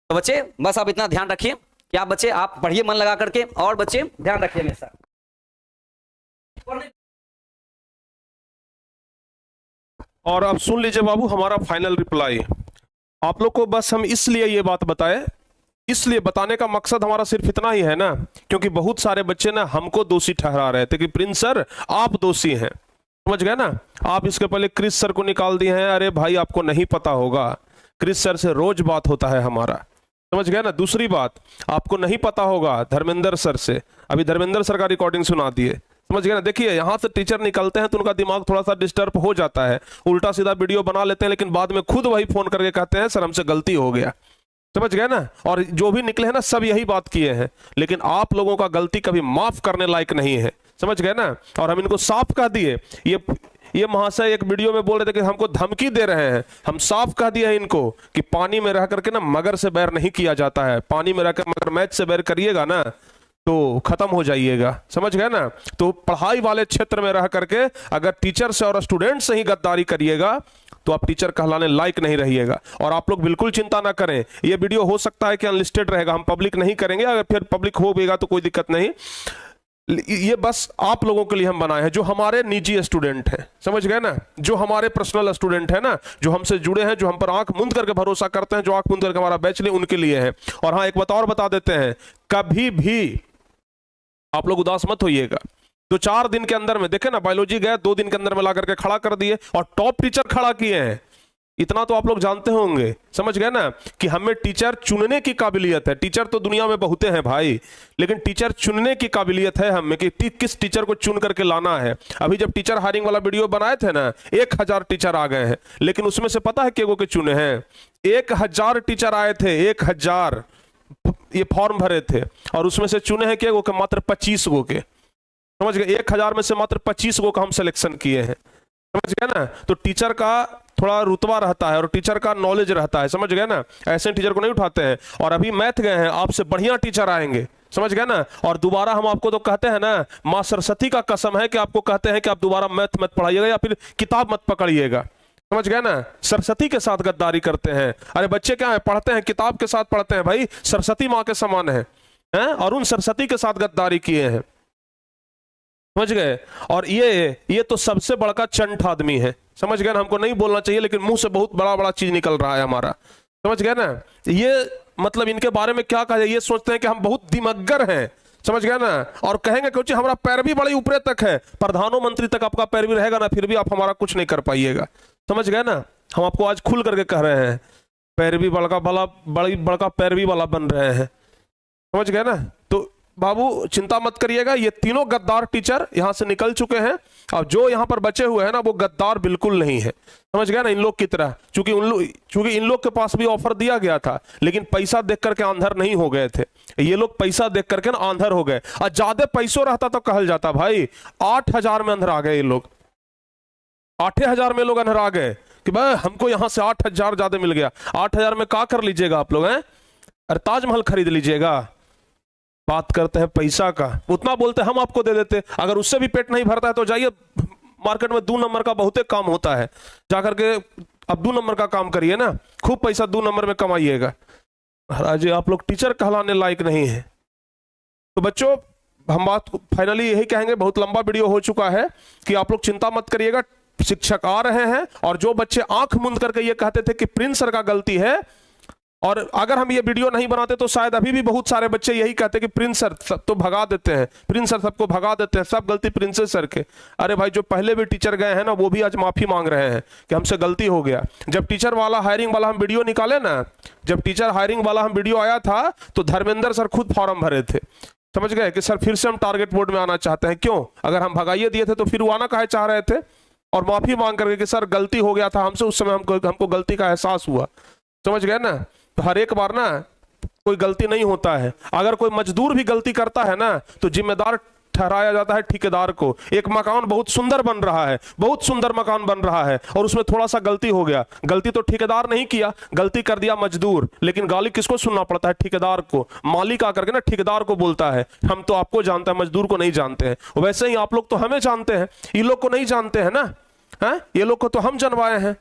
तो बच्चे बस आप इतना ध्यान रखिए कि आप बच्चे आप पढ़िए मन लगा करके, और बच्चे ध्यान रखिए हमेशा। और अब सुन लीजिए बाबू हमारा फाइनल रिप्लाई। आप लोग को बस हम इसलिए ये बात बताए, इसलिए बताने का मकसद हमारा सिर्फ इतना ही है ना, क्योंकि बहुत सारे बच्चे ना हमको दोषी ठहरा रहे थे कि प्रिंस सर आप दोषी हैं, समझ गए ना। आप इसके पहले क्रिस सर को निकाल दिए हैं, अरे भाई आपको नहीं पता होगा, क्रिस सर से रोज बात होता है हमारा, समझ गए ना। दूसरी बात आपको नहीं पता होगा धर्मेंद्र सर से, अभी धर्मेंद्र सर का रिकॉर्डिंग सुना दिए, समझ गए ना। देखिए यहाँ से टीचर निकलते हैं तो उनका दिमाग थोड़ा सा डिस्टर्ब हो जाता है, उल्टा सीधा वीडियो बना लेते हैं, लेकिन बाद में खुद वही फोन करके कहते हैं सर हमसे गलती हो गया, समझ गए ना। और जो भी निकले हैं ना सब यही बात किए हैं, लेकिन आप लोगों का गलती कभी माफ करने लायक नहीं है, समझ गए ना। और हम इनको साफ कह दिए, ये महाशय एक वीडियो में बोल रहे थे कि हमको धमकी दे रहे हैं, हम साफ कह दिए हैं इनको कि पानी में रह करके ना मगर से बैर नहीं किया जाता है, पानी में रहकर मगर मैच से बैर करिएगा ना तो खत्म हो जाइएगा, समझ गए ना। तो पढ़ाई वाले क्षेत्र में रह करके अगर टीचर से और स्टूडेंट से ही गद्दारी करिएगा तो आप टीचर कहलाने लायक नहीं रहिएगा। और आप लोग बिल्कुल चिंता ना करें, ये वीडियो हो सकता है कि अनलिस्टेड रहेगा, हम पब्लिक नहीं करेंगे, अगर फिर पब्लिक होगा तो कोई दिक्कत नहीं। ये बस आप लोगों के लिए हम बनाए हैं जो हमारे निजी स्टूडेंट हैं, समझ गए ना, जो हमारे पर्सनल स्टूडेंट हैं ना, जो हमसे जुड़े हैं, जो हम पर आंख मूंद करके भरोसा करते हैं, जो आंख मूंद करके हमारा बैच ले, उनके लिए है। और हाँ, एक बात और बता देते हैं, कभी भी आप लोग उदास मत होइएगा। 2-4 दिन के अंदर में देखे ना, बायोलॉजी गए 2 दिन के अंदर में ला करके खड़ा कर दिए, और टॉप टीचर खड़ा किए हैं। इतना तो आप लोग जानते होंगे, समझ गए ना, कि हमें टीचर चुनने की काबिलियत है। टीचर तो दुनिया में बहुते हैं भाई, लेकिन टीचर चुनने की काबिलियत है हमें कि किस टीचर को चुन करके लाना है। अभी जब टीचर हायरिंग वाला वीडियो बनाए थे ना, 1000 टीचर आ गए हैं, लेकिन उसमें से पता है केगो के चुने हैं? 1000 टीचर आए थे, 1000 ये फॉर्म भरे थे, और उसमें से चुने हैं केगो के? मात्र 25 गो के, समझ गए। 1000 में से मात्र 25 गो का हम सिलेक्शन किए हैं, समझ गए ना। तो टीचर का थोड़ा रुतबा रहता है और टीचर का नॉलेज रहता है, समझ गए ना, ऐसे टीचर को नहीं उठाते हैं। और अभी मैथ गए हैं, आपसे बढ़िया टीचर आएंगे, समझ गए ना। और दोबारा हम आपको तो कहते हैं ना, माँ सरस्वती का कसम है कि आपको कहते हैं कि आप दोबारा मैथ मत पढ़ाइएगा या फिर किताब मत पकड़िएगा, समझ गए ना। सरस्वती के साथ गद्दारी करते हैं। अरे बच्चे क्या है, पढ़ते हैं, किताब के साथ पढ़ते हैं भाई, सरस्वती माँ के समान है, और उन सरस्वती के साथ गद्दारी किए हैं, समझ गए। और ये तो सबसे बड़का चंट आदमी है, समझ गए ना। हमको नहीं बोलना चाहिए, लेकिन मुंह से बहुत बड़ा बड़ा चीज निकल रहा है हमारा, समझ गए ना। ये मतलब इनके बारे में क्या कहा जाए, ये सोचते हैं कि हम बहुत दिमग्गर हैं, समझ गए ना। और कहेंगे कि हमारा पैरवी बड़ी ऊपरे तक है, प्रधानमंत्री तक आपका पैरवी रहेगा ना, फिर भी आप हमारा कुछ नहीं कर पाइएगा, समझ गए ना। हम आपको आज खुल करके कह रहे हैं, पैरवी बड़का पैरवी वाला बन रहे हैं, समझ गए ना। तो बाबू चिंता मत करिएगा, ये तीनों गद्दार टीचर यहां से निकल चुके हैं, और जो यहां पर बचे हुए हैं ना, वो गद्दार बिल्कुल नहीं है, समझ गए ना, इन लोग की तरह। चूंकि इन लोग के पास भी ऑफर दिया गया था, लेकिन पैसा देख करके आंधर नहीं हो गए थे। ये लोग पैसा देख करके ना आंधर हो गए, और ज्यादा पैसों रहता तो कहल जाता भाई। 8000 में अंधर आ गए ये लोग, 8000 में लोग अंधर आ गए कि भाई हमको यहां से 8000 ज्यादा मिल गया। 8000 में क्या कर लीजिएगा आप लोग हैं? अरे ताजमहल खरीद लीजिएगा। बात करते हैं पैसा का, उतना बोलते हम आपको दे देते। अगर उससे भी पेट नहीं भरता है तो जाइए मार्केट में 2 नंबर का बहुते काम होता है, जाकर के अब 2 नंबर का काम करिए ना, खूब पैसा 2 नंबर में कमाइएगा। महाराज आप लोग टीचर कहलाने लायक नहीं है। तो बच्चों हम बात फाइनली यही कहेंगे, बहुत लंबा वीडियो हो चुका है, कि आप लोग चिंता मत करिएगा, शिक्षक आ रहे हैं। और जो बच्चे आंख मूंद करके ये कहते थे कि प्रिंस सर का गलती है, और अगर हम ये वीडियो नहीं बनाते तो शायद अभी भी बहुत सारे बच्चे यही कहते कि प्रिंस सर सब तो भगा देते हैं, प्रिंस सर सबको भगा देते हैं, सब गलती प्रिंसेस सर के। अरे भाई जो पहले भी टीचर गए हैं ना, वो भी आज माफी मांग रहे हैं कि हमसे गलती हो गया। जब टीचर वाला हायरिंग वाला हम वीडियो निकाले ना, जब टीचर हायरिंग वाला हम वीडियो आया था, तो धर्मेंद्र सर खुद फॉर्म भरे थे, समझ गए, कि सर फिर से हम टारगेट बोर्ड में आना चाहते हैं। क्यों? अगर हम भगाइए दिए थे तो फिर वो आना काहे चाह रहे थे? और माफी मांग करके कि सर गलती हो गया था हमसे, उस समय हमको गलती का एहसास हुआ, समझ गए ना। तो हर एक बार ना कोई गलती नहीं होता है। अगर कोई मजदूर भी गलती करता है ना, तो जिम्मेदार ठहराया जाता है ठेकेदार को। एक मकान बहुत सुंदर बन रहा है, बहुत सुंदर मकान बन रहा है, और उसमें थोड़ा सा गलती हो गया, गलती तो ठेकेदार नहीं किया, गलती कर दिया मजदूर, लेकिन गाली किसको सुनना पड़ता है? ठेकेदार को। मालिक आकर के ना ठेकेदार को बोलता है, हम तो आपको जानते हैं, मजदूर को नहीं जानते हैं। वैसे ही आप लोग तो हमें जानते हैं, ये लोग को नहीं जानते हैं ना, है? ये लोग को तो हम जनवाए हैं।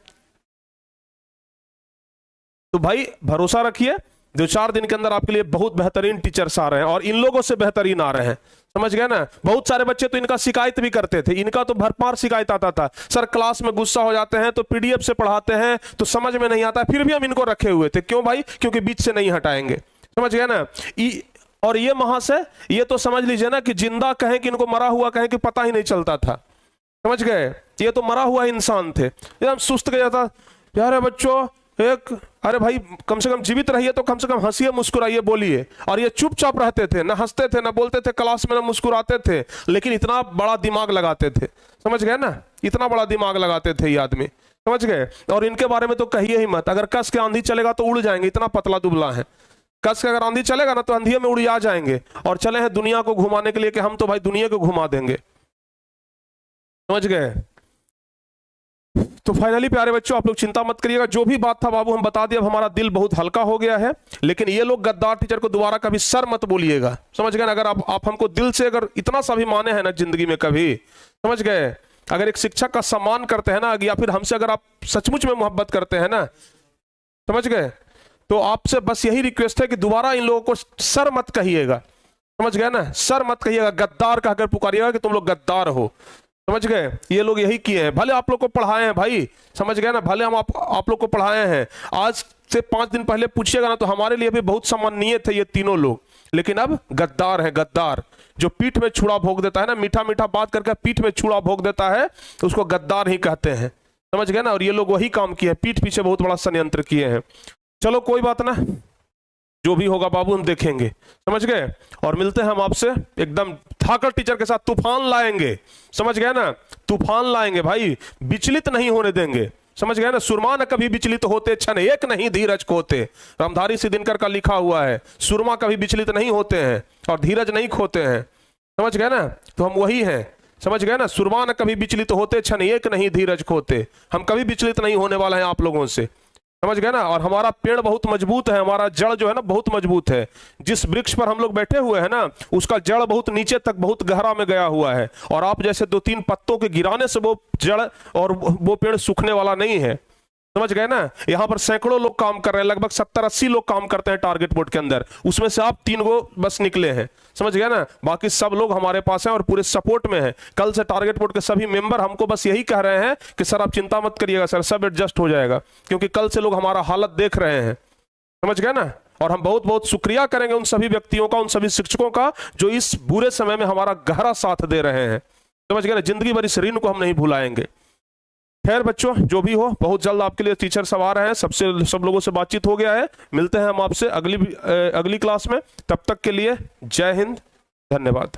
तो भाई भरोसा रखिए, 2-4 दिन के अंदर आपके लिए बहुत बेहतरीन टीचर्स आ रहे हैं, और इन लोगों से बेहतरीन आ रहे हैं, समझ गए ना। बहुत सारे बच्चे तो इनका शिकायत भी करते थे, इनका तो भरमार शिकायत आता था, सर क्लास में गुस्सा हो जाते हैं तो पीडीएफ से पढ़ाते हैं तो समझ में नहीं आता, फिर भी हम इनको रखे हुए थे। क्यों भाई? क्योंकि बीच से नहीं हटाएंगे, समझ गए ना। और ये महाशय, ये तो समझ लीजिए ना कि जिंदा कहें कि इनको मरा हुआ कहें कि पता ही नहीं चलता था, समझ गए। ये तो मरा हुआ इंसान थे, एकदम सुस्त गया था। प्यारे बच्चों अरे भाई कम से कम जीवित रहिए, तो कम से कम हंसिए, मुस्कुराइए, बोलिए। और ये चुपचाप रहते थे, ना हंसते थे, ना बोलते थे क्लास में, ना मुस्कुराते थे, लेकिन इतना बड़ा दिमाग लगाते थे, समझ गए ना। इतना बड़ा दिमाग लगाते थे ये आदमी, समझ गए। और इनके बारे में तो कहिए ही मत, अगर कस के आंधी चलेगा तो उड़ जाएंगे, इतना पतला दुबला है। कस के अगर आंधी चलेगा ना तो अंधिये में उड़ जाएंगे, और चले हैं दुनिया को घुमाने के लिए कि हम तो भाई दुनिया को घुमा देंगे, समझ गए। तो फाइनली प्यारे बच्चों आप लोग चिंता मत करिएगा, जो भी बात था बाबू हम बता दिए, अब हमारा दिल बहुत हल्का हो गया है। लेकिन ये लोग गद्दार टीचर को दोबारा कभी सर मत बोलिएगा, समझ गए ना। अगर आप हमको दिल से अगर इतना सा भी माने हैं ना जिंदगी में कभी, समझ गए, अगर एक शिक्षक का सम्मान करते हैं ना, या फिर हमसे अगर आप सचमुच में मोहब्बत करते हैं ना, समझ गए, तो आपसे बस यही रिक्वेस्ट है कि दोबारा इन लोगों को सर मत कहिएगा, समझ गए ना, सर मत कहिएगा, गद्दार कहकर पुकारिएगा कि तुम लोग गद्दार हो, समझ गए। ये लोग यही किए हैं, भले आप लोग को पढ़ाए हैं भाई, समझ गए ना, भले हम आप लोग को पढ़ाए हैं, आज से 5 दिन पहले पूछिएगा ना तो हमारे लिए भी बहुत सम्माननीय थे ये तीनों लोग, लेकिन अब गद्दार है, गद्दार। जो पीठ में छुरा भोग देता है ना, मीठा मीठा बात करके पीठ में छुरा भोग देता है, तो उसको गद्दार ही कहते हैं, समझ गए ना। और ये लोग वही काम किए हैं, पीठ पीछे बहुत बड़ा षड्यंत्र किए हैं। चलो कोई बात ना, जो भी होगा बाबू हम देखेंगे, समझ गए। और मिलते हैं हम आपसे एकदम धाकड़ टीचर के साथ, तूफान लाएंगे, समझ गए ना, तूफान लाएंगे भाई, विचलित नहीं होने देंगे, समझ गए ना। सुरमा न कभी विचलित होते, क्षण एक नहीं धीरज खोते, रामधारी सिद्धिनकर का लिखा हुआ है। सुरमा कभी विचलित नहीं होते हैं और धीरज नहीं खोते हैं, समझ गए ना। तो हम वही हैं, समझ गए ना। सुरमा न कभी विचलित होते, क्षण एक नहीं धीरज खोते, हम कभी विचलित नहीं होने वाले हैं आप लोगों से, समझ गए ना। और हमारा पेड़ बहुत मजबूत है, हमारा जड़ जो है ना बहुत मजबूत है। जिस वृक्ष पर हम लोग बैठे हुए हैं ना, उसका जड़ बहुत नीचे तक बहुत गहरा में गया हुआ है, और आप जैसे 2-3 पत्तों के गिराने से वो जड़ और वो पेड़ सूखने वाला नहीं है, समझ गए ना। यहाँ पर सैकड़ों लोग काम कर रहे हैं, लगभग 70-80 लोग काम करते हैं टारगेट बोर्ड के अंदर, उसमें से आप 3 गो बस निकले हैं, समझ गए ना। बाकी सब लोग हमारे पास हैं और पूरे सपोर्ट में हैं। कल से टारगेट बोर्ड के सभी मेंबर हमको बस यही कह रहे हैं कि सर आप चिंता मत करिएगा सर, सब एडजस्ट हो जाएगा, क्योंकि कल से लोग हमारा हालत देख रहे हैं, समझ गए ना। और हम बहुत बहुत शुक्रिया करेंगे उन सभी व्यक्तियों का, उन सभी शिक्षकों का जो इस बुरे समय में हमारा गहरा साथ दे रहे हैं, समझ गए ना। जिंदगी भर इस ऋण को हम नहीं भुलाएंगे। खैर बच्चों, जो भी हो, बहुत जल्द आपके लिए टीचर सब आ रहे हैं, सब लोगों से बातचीत हो गया है। मिलते हैं हम आपसे अगली क्लास में, तब तक के लिए जय हिंद, धन्यवाद।